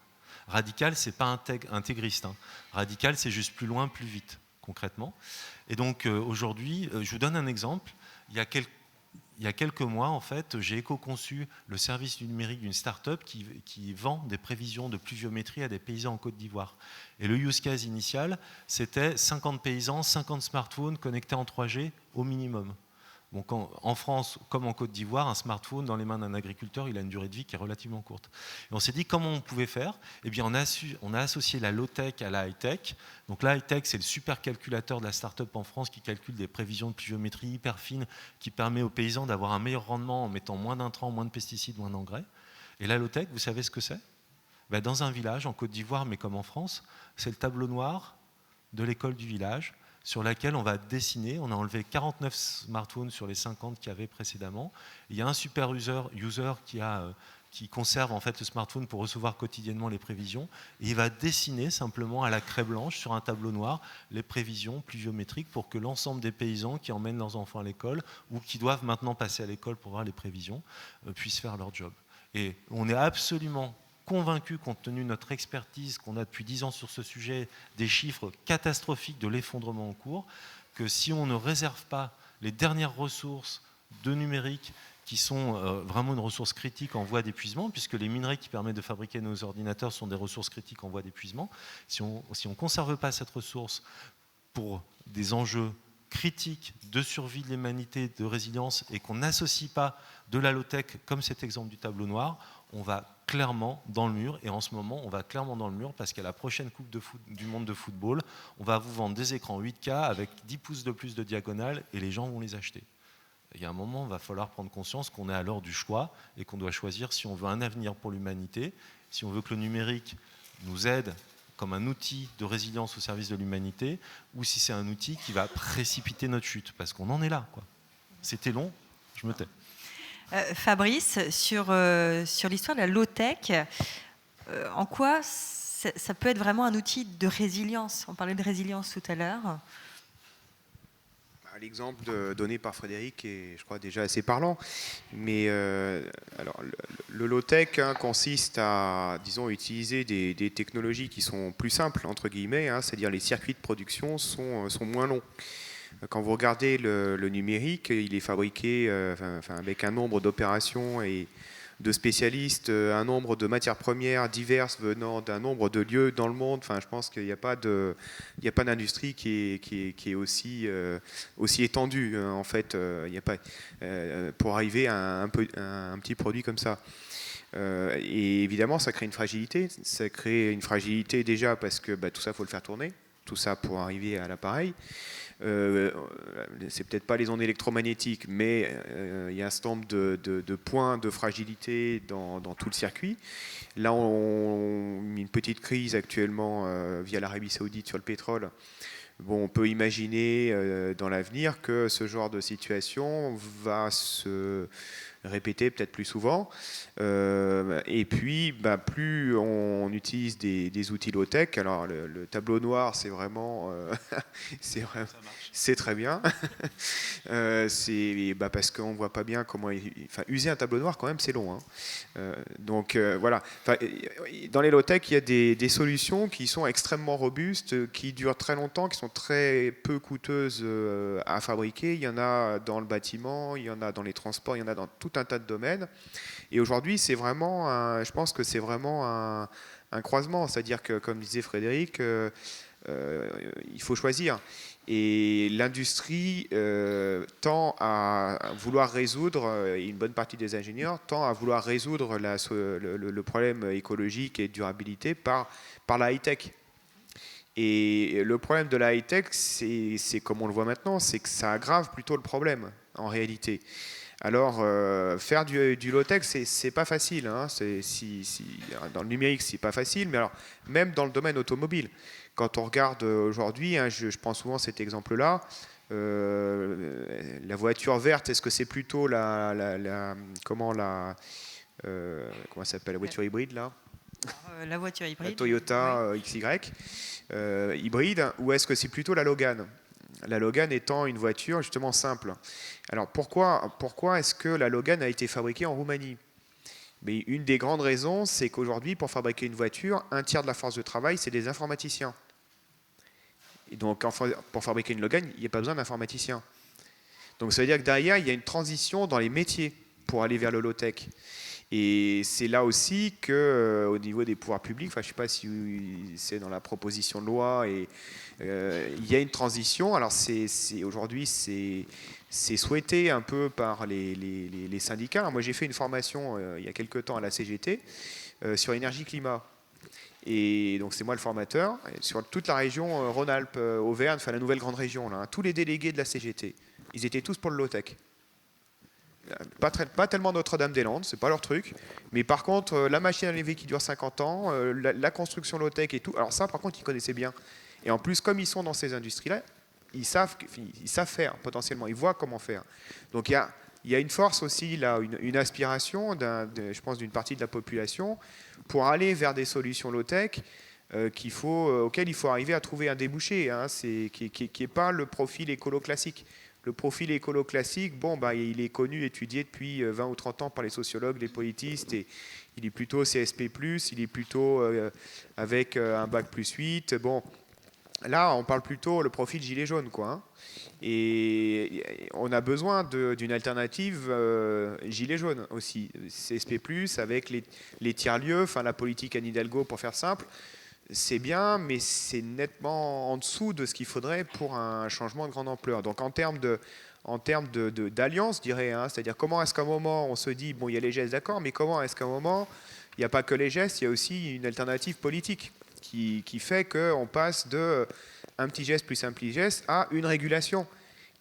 Radical, c'est pas intégriste. Radical, c'est juste plus loin, plus vite, concrètement. Et donc aujourd'hui, je vous donne un exemple. Il y a quelques mois, en fait, j'ai éco-conçu le service du numérique d'une start-up qui vend des prévisions de pluviométrie à des paysans en Côte d'Ivoire. Et le use case initial, c'était 50 paysans, 50 smartphones connectés en 3G au minimum. Donc en France, comme en Côte d'Ivoire, un smartphone dans les mains d'un agriculteur, il a une durée de vie qui est relativement courte. Et on s'est dit comment on pouvait faire. Eh bien, on a associé la low-tech à la high-tech. Donc la high-tech, c'est le supercalculateur de la start-up en France qui calcule des prévisions de pluviométrie hyper fines, qui permet aux paysans d'avoir un meilleur rendement en mettant moins d'intrants, moins de pesticides, moins d'engrais. Et la low-tech, vous savez ce que c'est ? Dans un village, en Côte d'Ivoire, mais comme en France, c'est le tableau noir de l'école du village, sur laquelle on va dessiner. On a enlevé 49 smartphones sur les 50 qu'il y avait précédemment. Il y a un super user qui conserve en fait le smartphone pour recevoir quotidiennement les prévisions. Et il va dessiner simplement à la craie blanche sur un tableau noir les prévisions pluviométriques pour que l'ensemble des paysans qui emmènent leurs enfants à l'école ou qui doivent maintenant passer à l'école pour voir les prévisions puissent faire leur job. Et on est absolument convaincu, compte tenu de notre expertise qu'on a depuis 10 ans sur ce sujet, des chiffres catastrophiques de l'effondrement en cours, que si on ne réserve pas les dernières ressources de numérique qui sont vraiment une ressource critique en voie d'épuisement, puisque les minerais qui permettent de fabriquer nos ordinateurs sont des ressources critiques en voie d'épuisement, si on ne conserve pas cette ressource pour des enjeux critique de survie de l'humanité, de résilience, et qu'on n'associe pas de la low-tech, comme cet exemple du tableau noir, on va clairement dans le mur. Et en ce moment, on va clairement dans le mur parce qu'à la prochaine Coupe du monde de football, on va vous vendre des écrans 8K avec 10 pouces de plus de diagonale et les gens vont les acheter. Il y a un moment, il va falloir prendre conscience qu'on est à l'heure du choix et qu'on doit choisir si on veut un avenir pour l'humanité, si on veut que le numérique nous aide comme un outil de résilience au service de l'humanité, ou si c'est un outil qui va précipiter notre chute, parce qu'on en est là, quoi. C'était long, je me tais. Fabrice, sur l'histoire de la low-tech, en quoi ça peut être vraiment un outil de résilience? On parlait de résilience tout à l'heure. L'exemple donné par Frédéric est, je crois, déjà assez parlant. Mais alors, le low-tech consiste à, disons, utiliser des technologies qui sont plus simples, entre guillemets, c'est-à-dire les circuits de production sont moins longs. Quand vous regardez le numérique, il est fabriqué avec un nombre d'opérations et de spécialistes, un nombre de matières premières diverses venant d'un nombre de lieux dans le monde. Enfin, je pense qu'il n'y a pas d'industrie qui est aussi étendue. En fait, il n'y a pas pour arriver à un petit produit comme ça. Et évidemment, ça crée une fragilité. Ça crée une fragilité déjà parce que tout ça, il faut le faire tourner. Tout ça pour arriver à l'appareil. C'est peut-être pas les ondes électromagnétiques, mais il y a un certain nombre de points de fragilité dans tout le circuit. Là, on a une petite crise actuellement via l'Arabie Saoudite sur le pétrole. Bon, on peut imaginer dans l'avenir que ce genre de situation va se répéter peut-être plus souvent. Et puis, plus on utilise des outils low-tech, alors le tableau noir, c'est vraiment... c'est très bien. Parce qu'on ne voit pas bien comment... user un tableau noir, quand même, c'est long. Donc, voilà. Dans les low-tech, il y a des solutions qui sont extrêmement robustes, qui durent très longtemps, qui sont très peu coûteuses à fabriquer. Il y en a dans le bâtiment, il y en a dans les transports, il y en a dans tout un tas de domaines. Et aujourd'hui, c'est vraiment, je pense que c'est vraiment un croisement. C'est-à-dire que, comme disait Frédéric, il faut choisir. Et l'industrie tend à vouloir résoudre, et une bonne partie des ingénieurs tend à vouloir résoudre le problème écologique et de durabilité par la high-tech. Et le problème de la high-tech, c'est comme on le voit maintenant, c'est que ça aggrave plutôt le problème, en réalité. Alors, faire du low-tech, c'est pas facile. Dans le numérique, c'est pas facile, mais alors, même dans le domaine automobile. Quand on regarde aujourd'hui, je prends souvent cet exemple-là, la voiture verte, est-ce que c'est plutôt comment s'appelle, la voiture hybride là ? La voiture hybride. La Toyota XY hybride, ou est-ce que c'est plutôt la Logan ? La Logan étant une voiture justement simple. Alors pourquoi est-ce que la Logan a été fabriquée en Roumanie ? Mais une des grandes raisons, c'est qu'aujourd'hui, pour fabriquer une voiture, un tiers de la force de travail, c'est des informaticiens. Et donc, pour fabriquer une Logan, il n'y a pas besoin d'informaticiens. Donc, ça veut dire que derrière, il y a une transition dans les métiers pour aller vers le low-tech. Et c'est là aussi qu'au niveau des pouvoirs publics, je ne sais pas si c'est dans la proposition de loi, il y a une transition. Alors, aujourd'hui, c'est souhaité un peu par les syndicats. Alors, moi, j'ai fait une formation il y a quelques temps à la CGT sur énergie-climat. Et donc c'est moi le formateur, sur toute la région Rhône-Alpes, Auvergne, la nouvelle grande région, là, tous les délégués de la CGT, ils étaient tous pour le low-tech. Pas tellement Notre-Dame-des-Landes, c'est pas leur truc, mais par contre la machine à laver qui dure 50 ans, la construction low-tech et tout, alors ça par contre ils connaissaient bien. Et en plus comme ils sont dans ces industries-là, ils savent faire potentiellement, ils voient comment faire. Donc il y a une force aussi, là, une aspiration, je pense, d'une partie de la population pour aller vers des solutions low-tech auxquelles il faut arriver à trouver un débouché, qui n'est pas le profil écolo classique. Le profil écolo classique, il est connu, étudié depuis 20 ou 30 ans par les sociologues, les politistes, et il est plutôt CSP+, il est plutôt avec un bac +8. Bon, là, on parle plutôt le profil gilet jaune, quoi. Et on a besoin d'une alternative gilet jaune aussi, CSP+, avec les tiers-lieux, la politique Anne Hidalgo, pour faire simple. c'est bien, mais c'est nettement en dessous de ce qu'il faudrait pour un changement de grande ampleur. Donc en termes d'alliance, je dirais, hein, c'est-à-dire comment est-ce qu'à un moment on se dit, bon, il y a les gestes, d'accord, mais comment est-ce qu'à un moment, il n'y a pas que les gestes, il y a aussi une alternative politique qui fait qu'on passe de un petit geste plus un petit geste à une régulation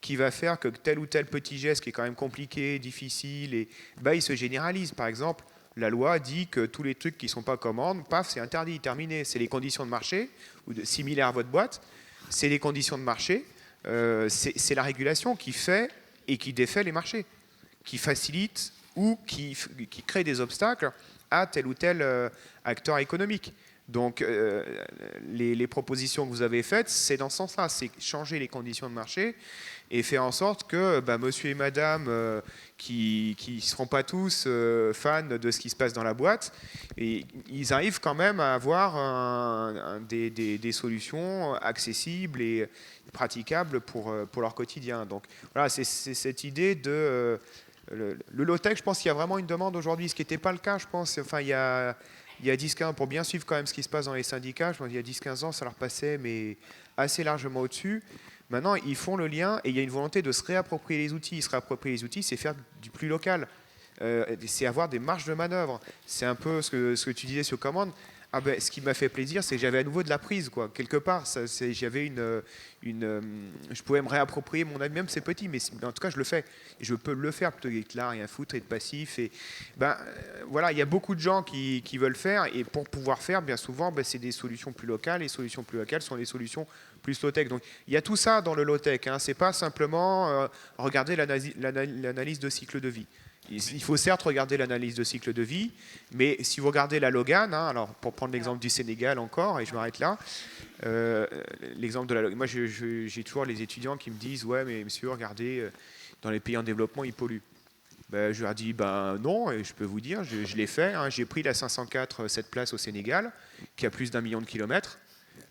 qui va faire que tel ou tel petit geste qui est quand même compliqué, difficile, et, il se généralise. Par exemple, la loi dit que tous les trucs qui ne sont pas commandes, paf, c'est interdit, terminé. C'est les conditions de marché, ou similaires à votre boîte, c'est les conditions de marché, c'est la régulation qui fait et qui défait les marchés, qui facilite ou qui crée des obstacles à tel ou tel acteur économique. Donc, les propositions que vous avez faites, c'est dans ce sens-là, c'est changer les conditions de marché et faire en sorte que monsieur et madame qui ne seront pas tous fans de ce qui se passe dans la boîte, et ils arrivent quand même à avoir des solutions accessibles et praticables pour leur quotidien. Donc, voilà, c'est cette idée de... le low-tech, je pense qu'il y a vraiment une demande aujourd'hui, ce qui n'était pas le cas, je pense. Enfin, il y a 10-15 ans, pour bien suivre quand même ce qui se passe dans les syndicats, je pense qu'il y a 10-15 ans, ça leur passait, mais assez largement au-dessus. Maintenant, ils font le lien et il y a une volonté de se réapproprier les outils. Se réapproprier les outils, c'est faire du plus local. C'est avoir des marges de manœuvre. C'est un peu ce que tu disais sur commande. Ce qui m'a fait plaisir, c'est que j'avais à nouveau de la prise, quoi. Quelque part, j'avais je pouvais me réapproprier mon avis, même c'est petit, mais en tout cas, je le fais. Et je peux le faire plutôt que là, rien foutre, être passif. Et voilà, il y a beaucoup de gens qui veulent faire, et pour pouvoir faire, bien souvent, c'est des solutions plus locales. Les solutions plus locales sont des solutions plus low-tech. Donc, il y a tout ça dans le low-tech. Hein. C'est pas simplement regarder l'analyse de cycle de vie. Il faut certes regarder l'analyse de cycle de vie, mais si vous regardez la Logan, hein, alors pour prendre l'exemple du Sénégal encore, et je m'arrête là, l'exemple de la Logan, moi j'ai toujours les étudiants qui me disent « Ouais, mais monsieur, regardez, dans les pays en développement, ils polluent ». Je leur dis non, et je peux vous dire, je l'ai fait. Hein, j'ai pris la 504 7 places au Sénégal, qui a plus d'1 million de kilomètres.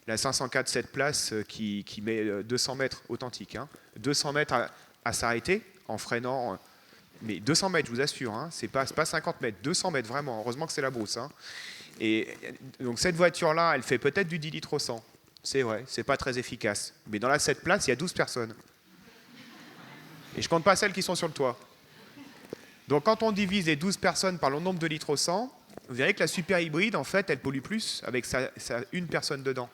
La 504 7 places qui met 200 mètres authentique, hein, 200 mètres à s'arrêter en freinant. Mais 200 mètres, je vous assure, hein, c'est pas 50 mètres, 200 mètres vraiment, heureusement que c'est la brousse. Hein. Et donc cette voiture-là, elle fait peut-être du 10 litres au 100, c'est vrai, c'est pas très efficace. Mais dans la 7 places, il y a 12 personnes. Et je compte pas celles qui sont sur le toit. Donc quand on divise les 12 personnes par le nombre de litres au 100, vous verrez que la super hybride, en fait, elle pollue plus avec une personne dedans.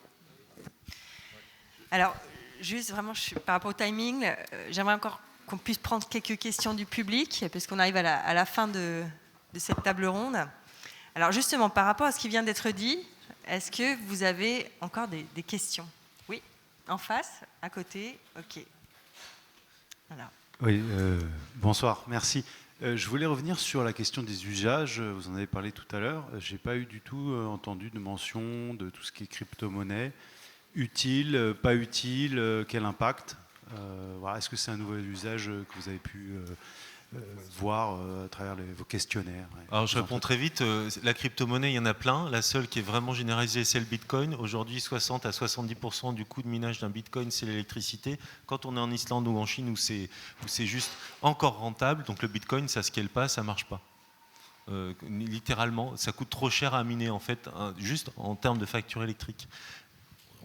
Alors, juste vraiment, par rapport au timing, j'aimerais encore qu'on puisse prendre quelques questions du public, parce qu'on arrive à la fin de cette table ronde. Alors justement, par rapport à ce qui vient d'être dit, est-ce que vous avez encore des questions? Oui, en face, à côté, ok. Alors. Oui, bonsoir, merci. Je voulais revenir sur la question des usages, vous en avez parlé tout à l'heure. Je n'ai pas eu du tout entendu de mention de tout ce qui est crypto-monnaie. Utile, pas utile, quel impact? Voilà, est-ce que c'est un nouvel usage que vous avez pu voir à travers vos questionnaires? Alors je réponds très vite. La crypto-monnaie, il y en a plein. La seule qui est vraiment généralisée, c'est le Bitcoin. Aujourd'hui, 60 à 70% du coût de minage d'un Bitcoin, c'est l'électricité. Quand on est en Islande ou en Chine, où c'est juste encore rentable, donc le Bitcoin, ça scale pas, ça marche pas. Littéralement, ça coûte trop cher à miner, en fait, juste en termes de facture électrique.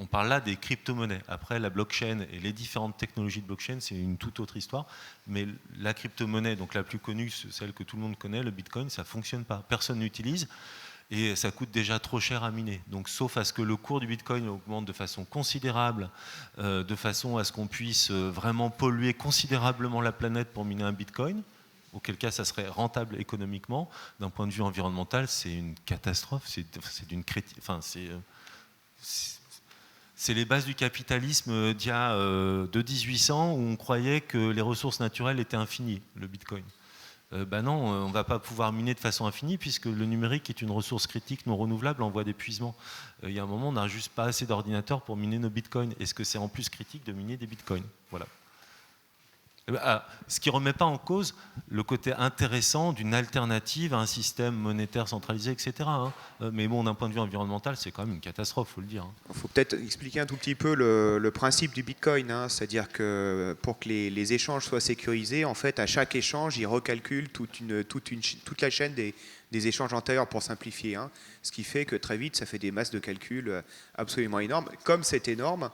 On parle là des crypto-monnaies. Après, la blockchain et les différentes technologies de blockchain, c'est une toute autre histoire. Mais la crypto-monnaie, donc la plus connue, celle que tout le monde connaît, le Bitcoin, ça ne fonctionne pas. Personne n'utilise et ça coûte déjà trop cher à miner. Donc, sauf à ce que le cours du Bitcoin augmente de façon considérable, de façon à ce qu'on puisse vraiment polluer considérablement la planète pour miner un Bitcoin, auquel cas ça serait rentable économiquement. D'un point de vue environnemental, c'est une catastrophe. C'est d'une c'est les bases du capitalisme d'il y a de 1800 où on croyait que les ressources naturelles étaient infinies, le Bitcoin. Non, on ne va pas pouvoir miner de façon infinie puisque le numérique est une ressource critique non renouvelable en voie d'épuisement. Il y a un moment, on n'a juste pas assez d'ordinateurs pour miner nos Bitcoins. Est-ce que c'est en plus critique de miner des Bitcoins? Voilà. Ce qui ne remet pas en cause le côté intéressant d'une alternative à un système monétaire centralisé, etc. Mais bon, d'un point de vue environnemental, c'est quand même une catastrophe, il faut le dire. Il faut peut-être expliquer un tout petit peu le principe du Bitcoin, c'est-à-dire que pour que les échanges soient sécurisés, en fait, à chaque échange, ils recalculent toute la chaîne des échanges antérieurs pour simplifier. Ce qui fait que très vite, ça fait des masses de calculs absolument énormes. Comme c'est énorme,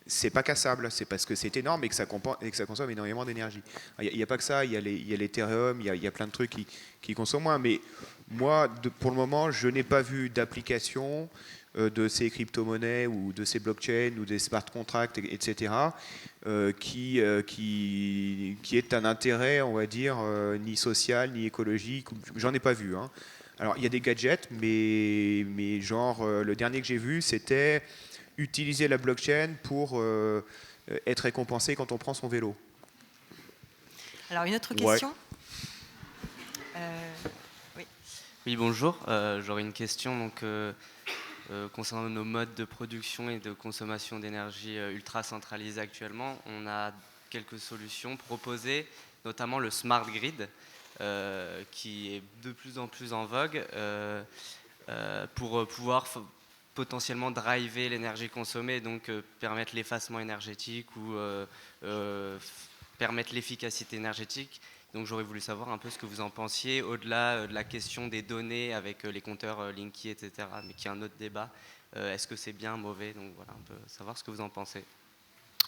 c'est pas cassable, c'est parce que c'est énorme et que ça consomme énormément d'énergie. Il n'y a pas que ça, il y a l'Ethereum, il y a plein de trucs qui consomment moins. Mais moi, pour le moment, je n'ai pas vu d'application de ces crypto-monnaies ou de ces blockchains ou des smart contracts, etc., qui est un intérêt, on va dire, ni social, ni écologique. J'en ai pas vu. Alors, il y a des gadgets, mais genre, le dernier que j'ai vu, c'était utiliser la blockchain pour être récompensé quand on prend son vélo. Alors, une autre question. Oui, bonjour. J'aurais une question donc, concernant nos modes de production et de consommation d'énergie ultra centralisés actuellement. On a quelques solutions proposées, notamment le smart grid, qui est de plus en plus en vogue, pour pouvoir potentiellement driver l'énergie consommée, donc permettre l'effacement énergétique ou permettre l'efficacité énergétique. Donc j'aurais voulu savoir un peu ce que vous en pensiez, au-delà de la question des données avec les compteurs Linky, etc., mais qui est un autre débat. Est-ce que c'est bien, mauvais? Donc voilà, un peu savoir ce que vous en pensez.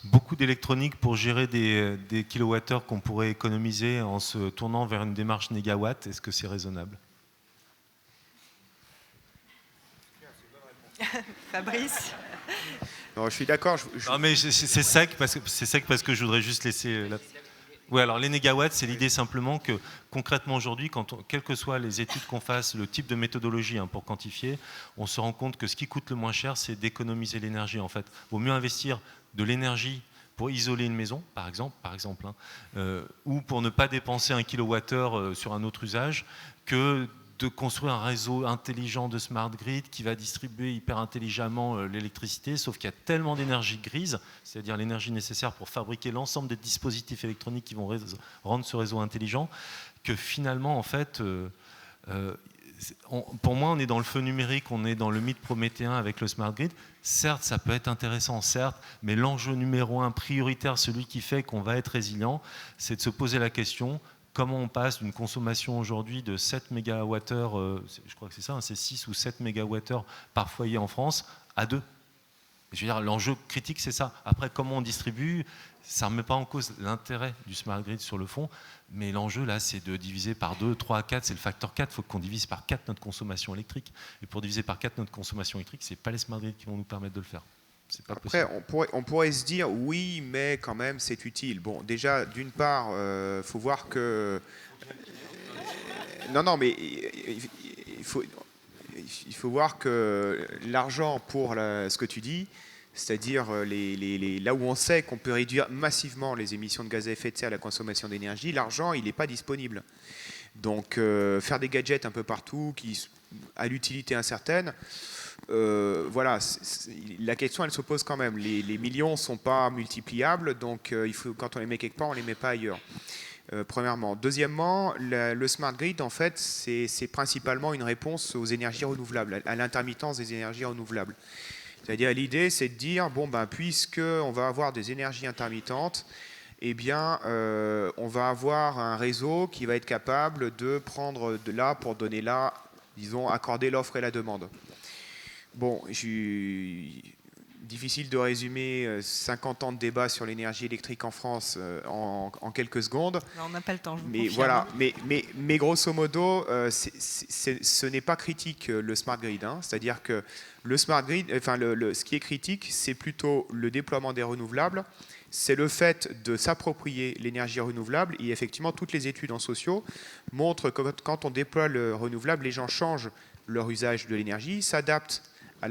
Beaucoup d'électronique pour gérer des kilowattheures qu'on pourrait économiser en se tournant vers une démarche négawatt. Est-ce que c'est raisonnable? Fabrice? Non, je suis d'accord. Non, mais c'est sec parce que je voudrais juste laisser. Oui, alors les négawatts, c'est l'idée simplement que concrètement aujourd'hui, quelles que soient les études qu'on fasse, le type de méthodologie pour quantifier, on se rend compte que ce qui coûte le moins cher, c'est d'économiser l'énergie. En fait, il vaut mieux investir de l'énergie pour isoler une maison, par exemple, ou pour ne pas dépenser 1 kWh sur un autre usage, que de construire un réseau intelligent de smart grid qui va distribuer hyper intelligemment l'électricité, sauf qu'il y a tellement d'énergie grise, c'est-à-dire l'énergie nécessaire pour fabriquer l'ensemble des dispositifs électroniques qui vont rendre ce réseau intelligent, que finalement, en fait, pour moi, on est dans le feu numérique, on est dans le mythe prométhéen avec le smart grid. Certes, ça peut être intéressant, certes, mais l'enjeu numéro 1 prioritaire, celui qui fait qu'on va être résilient, c'est de se poser la question: comment on passe d'une consommation aujourd'hui de 7 MWh, je crois que c'est ça, c'est 6 ou 7 MWh par foyer en France, à 2. Je veux dire, l'enjeu critique, c'est ça. Après, comment on distribue, ça ne remet pas en cause l'intérêt du smart grid sur le fond, mais l'enjeu, là, c'est de diviser par 2, 3, 4, c'est le facteur 4, il faut qu'on divise par 4 notre consommation électrique. Et pour diviser par 4 notre consommation électrique, ce n'est pas les smart grids qui vont nous permettre de le faire. Après, on pourrait se dire oui, mais quand même c'est utile. Bon, déjà, d'une part, faut voir que non, mais il faut voir que l'argent pour ce que tu dis, c'est-à-dire là où on sait qu'on peut réduire massivement les émissions de gaz à effet de serre, la consommation d'énergie, l'argent il n'est pas disponible. Donc faire des gadgets un peu partout qui à l'utilité incertaine. Voilà, la question elle se pose quand même. Les millions ne sont pas multipliables, donc quand on les met quelque part, on ne les met pas ailleurs. Premièrement. Deuxièmement, le smart grid, en fait, c'est principalement une réponse aux énergies renouvelables, à l'intermittence des énergies renouvelables. C'est-à-dire, l'idée, c'est de dire, puisqu'on va avoir des énergies intermittentes, eh bien, on va avoir un réseau qui va être capable de prendre de là pour donner là, disons, accorder l'offre et la demande. Bon, difficile de résumer 50 ans de débat sur l'énergie électrique en France en quelques secondes. On n'a pas le temps, je vous mais confirme. voilà, mais grosso modo, ce n'est pas critique le smart grid. C'est-à-dire que le smart grid, ce qui est critique, c'est plutôt le déploiement des renouvelables. C'est le fait de s'approprier l'énergie renouvelable. Et effectivement, toutes les études en sociaux montrent que quand on déploie le renouvelable, les gens changent leur usage de l'énergie, s'adaptent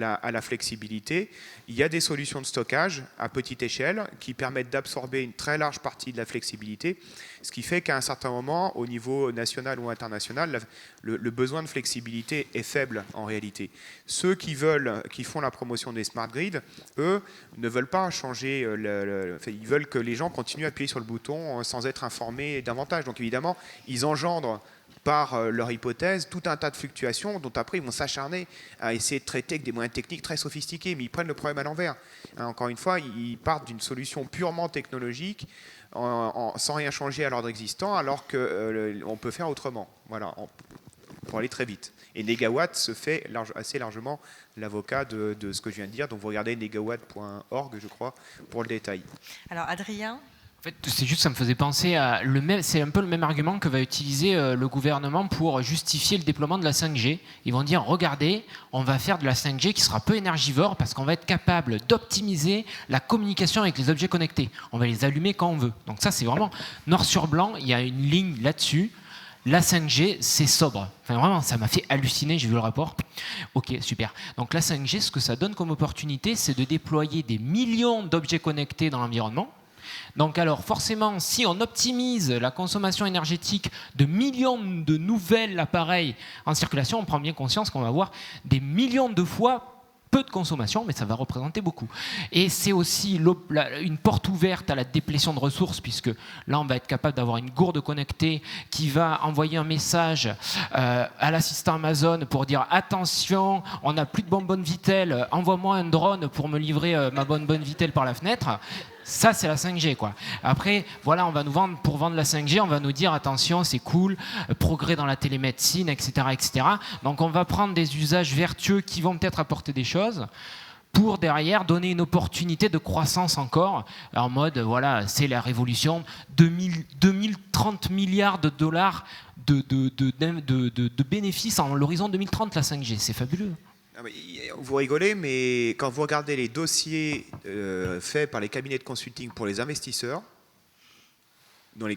à la flexibilité. Il y a des solutions de stockage à petite échelle qui permettent d'absorber une très large partie de la flexibilité, ce qui fait qu'à un certain moment, au niveau national ou international, le besoin de flexibilité est faible en réalité. Ceux qui font la promotion des smart grids, eux, ne veulent pas changer, ils veulent que les gens continuent à appuyer sur le bouton sans être informés davantage. Donc évidemment, ils engendrent par leur hypothèse tout un tas de fluctuations dont après ils vont s'acharner à essayer de traiter avec des moyens techniques très sophistiqués, mais ils prennent le problème à l'envers. Encore une fois, ils partent d'une solution purement technologique sans rien changer à l'ordre existant, alors qu'on peut faire autrement, voilà, pour aller très vite. Et Negawatt se fait assez largement l'avocat de ce que je viens de dire. Donc vous regardez negawatt.org, je crois, pour le détail. Alors Adrien ? En fait, c'est juste, ça me faisait penser à c'est un peu le même argument que va utiliser le gouvernement pour justifier le déploiement de la 5G. Ils vont dire, regardez, on va faire de la 5G qui sera peu énergivore parce qu'on va être capable d'optimiser la communication avec les objets connectés. On va les allumer quand on veut. Donc ça, c'est vraiment noir sur blanc. Il y a une ligne là-dessus. La 5G, c'est sobre. Enfin, vraiment, ça m'a fait halluciner, j'ai vu le rapport. Ok, super. Donc la 5G, ce que ça donne comme opportunité, c'est de déployer des millions d'objets connectés dans l'environnement. Donc alors forcément, si on optimise la consommation énergétique de millions de nouveaux appareils en circulation, on prend bien conscience qu'on va avoir des millions de fois peu de consommation, mais ça va représenter beaucoup. Et c'est aussi une porte ouverte à la déplétion de ressources, puisque là, on va être capable d'avoir une gourde connectée qui va envoyer un message à l'assistant Amazon pour dire « Attention, on n'a plus de bonbonne Vittel, envoie-moi un drone pour me livrer ma bonbonne Vittel par la fenêtre ». Ça, c'est la 5G, quoi. Après, voilà, on va nous vendre, pour vendre la 5G, on va nous dire, attention, c'est cool, progrès dans la télémédecine, etc., etc. Donc, on va prendre des usages vertueux qui vont peut-être apporter des choses pour, derrière, donner une opportunité de croissance encore, en mode, voilà, c'est la révolution, 2030 milliards de dollars de bénéfices en l'horizon 2030, la 5G. C'est fabuleux. Vous rigolez, mais quand vous regardez les dossiers faits par les cabinets de consulting pour les investisseurs,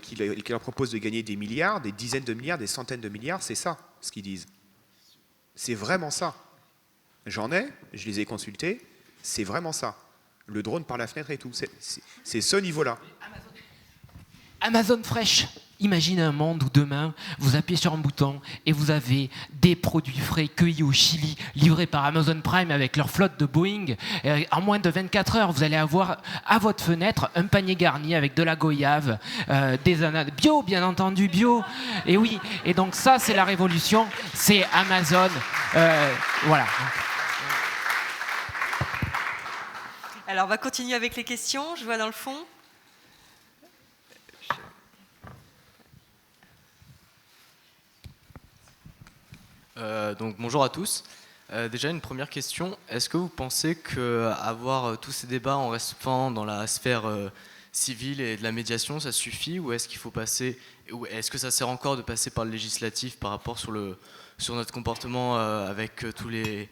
qui leur proposent de gagner des milliards, des dizaines de milliards, des centaines de milliards, c'est ça ce qu'ils disent. C'est vraiment ça. J'en ai, je les ai consultés, c'est vraiment ça. Le drone par la fenêtre et tout, c'est ce niveau-là. Amazon Fresh. Imaginez un monde où demain, vous appuyez sur un bouton et vous avez des produits frais cueillis au Chili, livrés par Amazon Prime avec leur flotte de Boeing. En moins de 24 heures, vous allez avoir à votre fenêtre un panier garni avec de la goyave, des ananas bio, bien entendu, bio. Et oui, et donc ça, c'est la révolution, c'est Amazon. Voilà. Alors, on va continuer avec les questions. Je vois dans le fond. Donc bonjour à tous. Déjà une première question, est-ce que vous pensez qu'avoir tous ces débats en restant dans la sphère civile et de la médiation, ça suffit, ou est-ce qu'il faut passer, ou est-ce que ça sert encore de passer par le législatif par rapport sur notre comportement avec tous les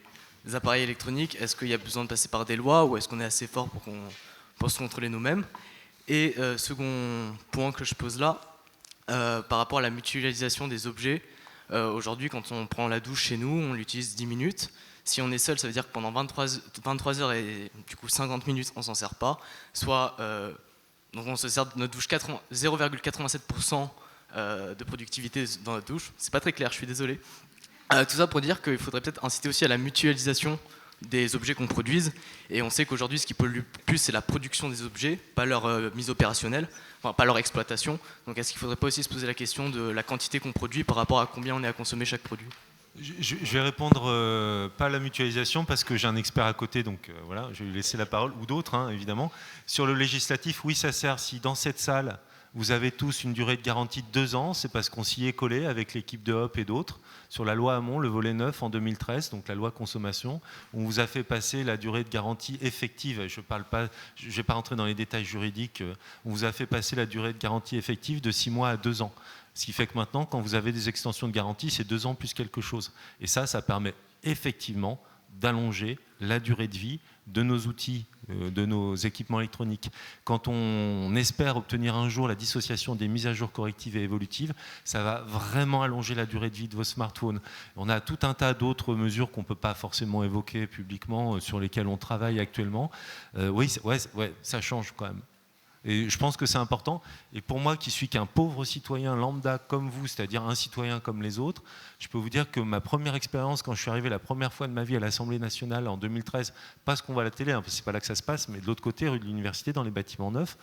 appareils électroniques? Est-ce qu'il y a besoin de passer par des lois, ou est-ce qu'on est assez fort pour se contrôler nous-mêmes? Et second point que je pose là, par rapport à la mutualisation des objets. Aujourd'hui, quand on prend la douche chez nous, on l'utilise 10 minutes. Si on est seul, ça veut dire que pendant 23 heures et du coup 50 minutes, on ne s'en sert pas. Soit, donc on se sert de notre douche 0,87% de productivité dans notre douche. C'est pas très clair, je suis désolé. Tout ça pour dire qu'il faudrait peut-être inciter aussi à la mutualisation des objets qu'on produise. Et on sait qu'aujourd'hui, ce qui pollue le plus, c'est la production des objets, pas leur mise opérationnelle, enfin pas leur exploitation. Donc est-ce qu'il ne faudrait pas aussi se poser la question de la quantité qu'on produit par rapport à combien on est à consommer chaque produit? Je vais répondre pas à la mutualisation parce que j'ai un expert à côté, donc voilà, je vais lui laisser la parole, ou d'autres, hein, évidemment. Sur le législatif, oui, ça sert. Si dans cette salle, vous avez tous une durée de garantie de 2 ans, c'est parce qu'on s'y est collé avec l'équipe de Hop et d'autres. Sur la loi Hamon, le volet 9 en 2013, donc la loi consommation, on vous a fait passer la durée de garantie effective. Je ne vais pas rentrer dans les détails juridiques. On vous a fait passer la durée de garantie effective de 6 mois à 2 ans. Ce qui fait que maintenant, quand vous avez des extensions de garantie, c'est 2 ans plus quelque chose. Et ça permet effectivement d'allonger la durée de vie de nos outils, de nos équipements électroniques. Quand on espère obtenir un jour la dissociation des mises à jour correctives et évolutives, ça va vraiment allonger la durée de vie de vos smartphones. On a tout un tas d'autres mesures qu'on ne peut pas forcément évoquer publiquement, sur lesquelles on travaille actuellement. Oui, ça change quand même. Et je pense que c'est important. Et pour moi, qui suis qu'un pauvre citoyen lambda comme vous, c'est-à-dire un citoyen comme les autres, je peux vous dire que ma première expérience, quand je suis arrivé la première fois de ma vie à l'Assemblée nationale en 2013, pas ce qu'on voit à la télé, hein, parce que c'est pas là que ça se passe, mais de l'autre côté, rue de l'Université, dans les bâtiments neufs,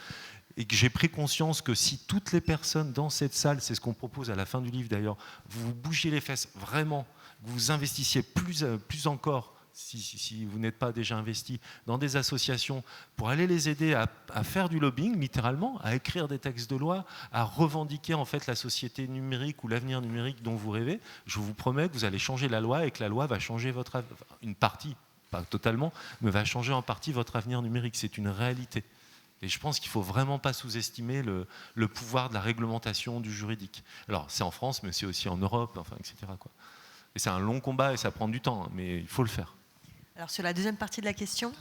et que j'ai pris conscience que si toutes les personnes dans cette salle, c'est ce qu'on propose à la fin du livre d'ailleurs, vous vous bougiez les fesses vraiment, vous investissiez plus encore, si vous n'êtes pas déjà investi dans des associations, pour aller les aider à faire du lobbying, littéralement, à écrire des textes de loi, à revendiquer en fait la société numérique ou l'avenir numérique dont vous rêvez, je vous promets que vous allez changer la loi et que la loi va changer une partie, pas totalement, mais va changer en partie votre avenir numérique. C'est une réalité. Et je pense qu'il ne faut vraiment pas sous-estimer le pouvoir de la réglementation du juridique. Alors, c'est en France, mais c'est aussi en Europe, enfin, etc., quoi. Et c'est un long combat et ça prend du temps, mais il faut le faire. Alors, sur la deuxième partie de la question.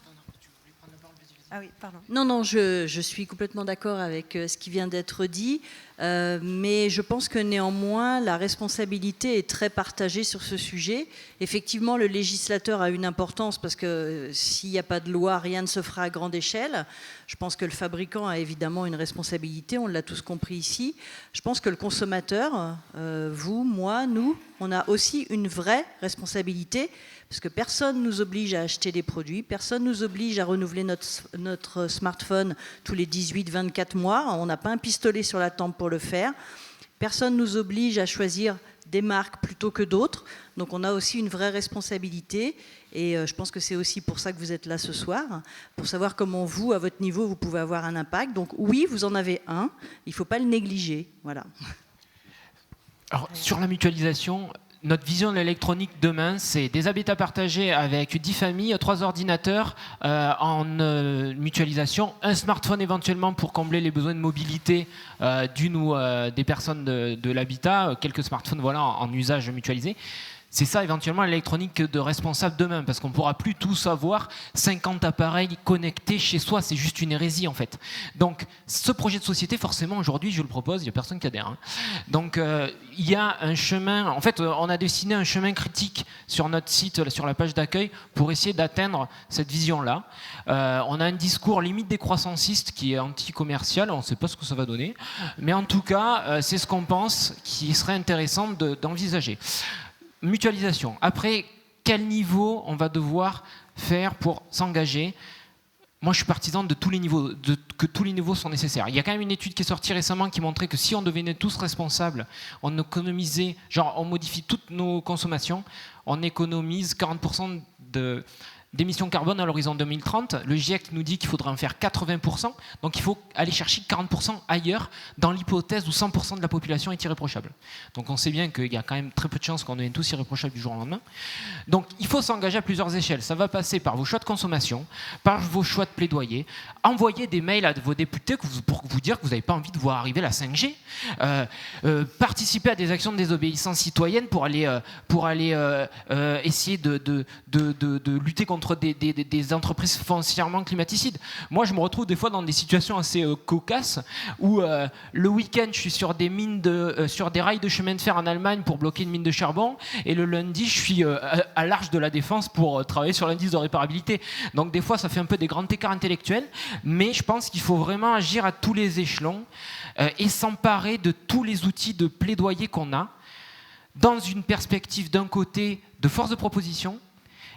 Ah oui, pardon. Non, je suis complètement d'accord avec ce qui vient d'être dit, mais je pense que néanmoins, la responsabilité est très partagée sur ce sujet. Effectivement, le législateur a une importance parce que s'il n'y a pas de loi, rien ne se fera à grande échelle. Je pense que le fabricant a évidemment une responsabilité, on l'a tous compris ici. Je pense que le consommateur, vous, moi, nous, on a aussi une vraie responsabilité. Parce que personne ne nous oblige à acheter des produits, personne ne nous oblige à renouveler notre smartphone tous les 18-24 mois. On n'a pas un pistolet sur la tempe pour le faire. Personne ne nous oblige à choisir des marques plutôt que d'autres. Donc on a aussi une vraie responsabilité. Et je pense que c'est aussi pour ça que vous êtes là ce soir, pour savoir comment vous, à votre niveau, vous pouvez avoir un impact. Donc oui, vous en avez un. Il ne faut pas le négliger. Voilà. Alors, sur la mutualisation, notre vision de l'électronique demain, c'est des habitats partagés avec 10 familles, 3 ordinateurs en mutualisation, un smartphone éventuellement pour combler les besoins de mobilité d'une ou des personnes de l'habitat, quelques smartphones voilà, en usage mutualisé. C'est ça éventuellement l'électronique de responsable demain, parce qu'on ne pourra plus tous avoir 50 appareils connectés chez soi, c'est juste une hérésie en fait. Donc ce projet de société, forcément aujourd'hui je le propose, il n'y a personne qui adhère. Hein. Donc il y a un chemin, en fait on a dessiné un chemin critique sur notre site, sur la page d'accueil, pour essayer d'atteindre cette vision-là. On a un discours limite décroissanciste qui est anti-commercial, on ne sait pas ce que ça va donner, mais en tout cas c'est ce qu'on pense qui serait intéressant d'envisager. Mutualisation. Après, quel niveau on va devoir faire pour s'engager ? Moi, je suis partisan de tous les niveaux, que tous les niveaux sont nécessaires. Il y a quand même une étude qui est sortie récemment qui montrait que si on devenait tous responsables, on économisait, genre on modifie toutes nos consommations, on économise 40% d'émissions carbone à l'horizon 2030. Le GIEC nous dit qu'il faudra en faire 80%, donc il faut aller chercher 40% ailleurs, dans l'hypothèse où 100% de la population est irréprochable. Donc on sait bien qu'il y a quand même très peu de chances qu'on devienne tous irréprochables du jour au lendemain. Donc il faut s'engager à plusieurs échelles. Ça va passer par vos choix de consommation, par vos choix de plaidoyer, envoyer des mails à vos députés pour vous dire que vous n'avez pas envie de voir arriver la 5G, participer à des actions de désobéissance citoyenne pour aller essayer de lutter contre des entreprises foncièrement climaticides. Moi, je me retrouve des fois dans des situations assez cocasses où le week-end, je suis sur sur des rails de chemin de fer en Allemagne pour bloquer une mine de charbon, et le lundi, je suis à l'Arche de la Défense pour travailler sur l'indice de réparabilité. Donc, des fois, ça fait un peu des grands écarts intellectuels, mais je pense qu'il faut vraiment agir à tous les échelons et s'emparer de tous les outils de plaidoyer qu'on a, dans une perspective d'un côté de force de proposition,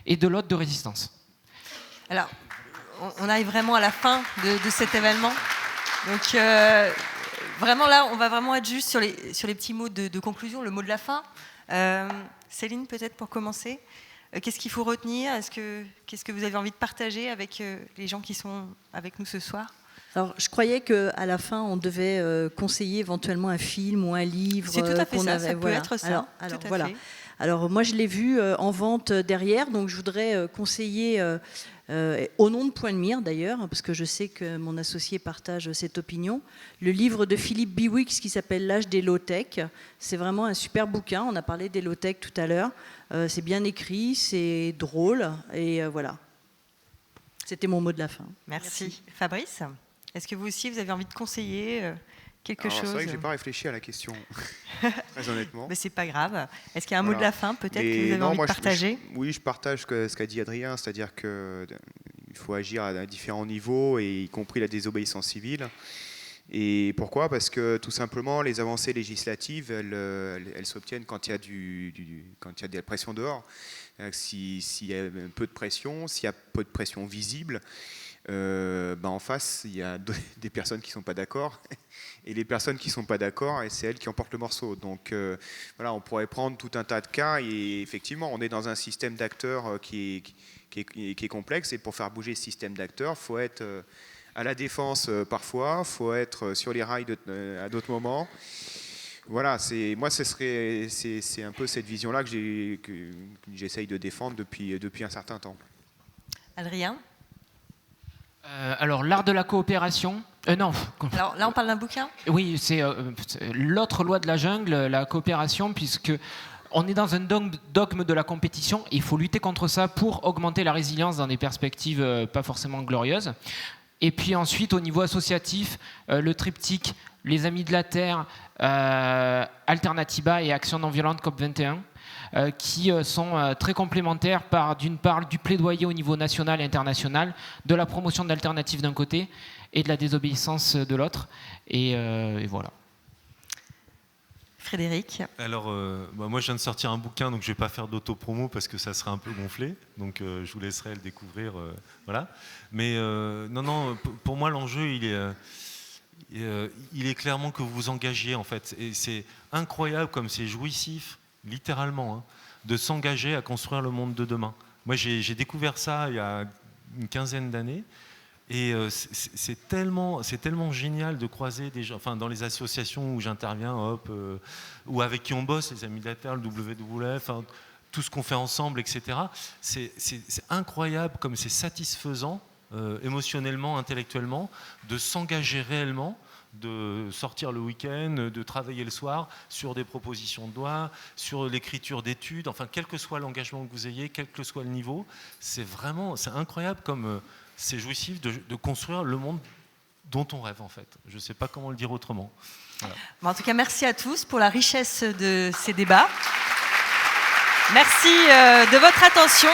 et de l'autre de résistance. Alors, on arrive vraiment à la fin de cet événement. Donc, vraiment là, on va vraiment être juste sur les petits mots de conclusion, le mot de la fin. Céline, peut-être pour commencer, qu'est-ce qu'il faut retenir ? Qu'est-ce que vous avez envie de partager avec les gens qui sont avec nous ce soir ? Alors, je croyais qu'à la fin, on devait conseiller éventuellement un film ou un livre. C'est tout à fait ça, ça peut être ça. Alors voilà. Alors moi je l'ai vu en vente derrière, donc je voudrais conseiller, au nom de Point de Mire d'ailleurs, parce que je sais que mon associé partage cette opinion, le livre de Philippe Biwix qui s'appelle L'âge des low-tech. C'est vraiment un super bouquin, on a parlé des low-tech tout à l'heure, c'est bien écrit, c'est drôle, et voilà. C'était mon mot de la fin. Merci. Fabrice, est-ce que vous aussi vous avez envie de conseiller quelque chose? C'est vrai que je n'ai pas réfléchi à la question, très honnêtement. Mais c'est pas grave. Est-ce qu'il y a un mot de la fin peut-être que vous avez envie de partager? Oui, je partage ce qu'a dit Adrien, c'est-à-dire qu'il faut agir à différents niveaux, et y compris la désobéissance civile. Et pourquoi? Parce que tout simplement, les avancées législatives, elles s'obtiennent quand il y a quand il y a de la pression dehors. S'il y a un peu de pression, s'il y a peu de pression visible, en face, il y a des personnes qui ne sont pas d'accord. Et les personnes qui ne sont pas d'accord, c'est elles qui emportent le morceau. Donc voilà, on pourrait prendre tout un tas de cas. Et effectivement, on est dans un système d'acteurs qui est complexe. Et pour faire bouger ce système d'acteurs, il faut être à la défense parfois, il faut être sur les rails à d'autres moments. Voilà, c'est un peu cette vision-là que j'essaye de défendre depuis un certain temps. Adrien? Alors, l'art de la coopération. Non. Alors là, on parle d'un bouquin? Oui, c'est l'autre loi de la jungle, la coopération, puisque on est dans un dogme de la compétition. Et il faut lutter contre ça pour augmenter la résilience dans des perspectives pas forcément glorieuses. Et puis ensuite, au niveau associatif, le triptyque Les Amis de la Terre, Alternatiba et Action non violente COP21, qui sont très complémentaires par, d'une part, du plaidoyer au niveau national et international, de la promotion d'alternatives d'un côté et de la désobéissance de l'autre. Et voilà. Frédéric? Alors, moi je viens de sortir un bouquin, donc je ne vais pas faire d'auto-promo parce que ça serait un peu gonflé, donc je vous laisserai le découvrir. Voilà. Mais non, pour moi l'enjeu il est clairement que vous vous engagiez en fait. Et c'est incroyable comme c'est jouissif, littéralement, hein, de s'engager à construire le monde de demain. Moi j'ai découvert ça il y a une quinzaine d'années. Et c'est tellement génial de croiser des gens, enfin dans les associations où j'interviens, ou avec qui on bosse, les Amis de la Terre, le WWF, hein, tout ce qu'on fait ensemble, etc. C'est incroyable comme c'est satisfaisant, émotionnellement, intellectuellement, de s'engager réellement, de sortir le week-end, de travailler le soir sur des propositions de loi, sur l'écriture d'études, enfin quel que soit l'engagement que vous ayez, quel que soit le niveau, c'est incroyable comme... c'est jouissif de construire le monde dont on rêve en fait. Je ne sais pas comment le dire autrement. Voilà. Bon, en tout cas, merci à tous pour la richesse de ces débats. Merci de votre attention.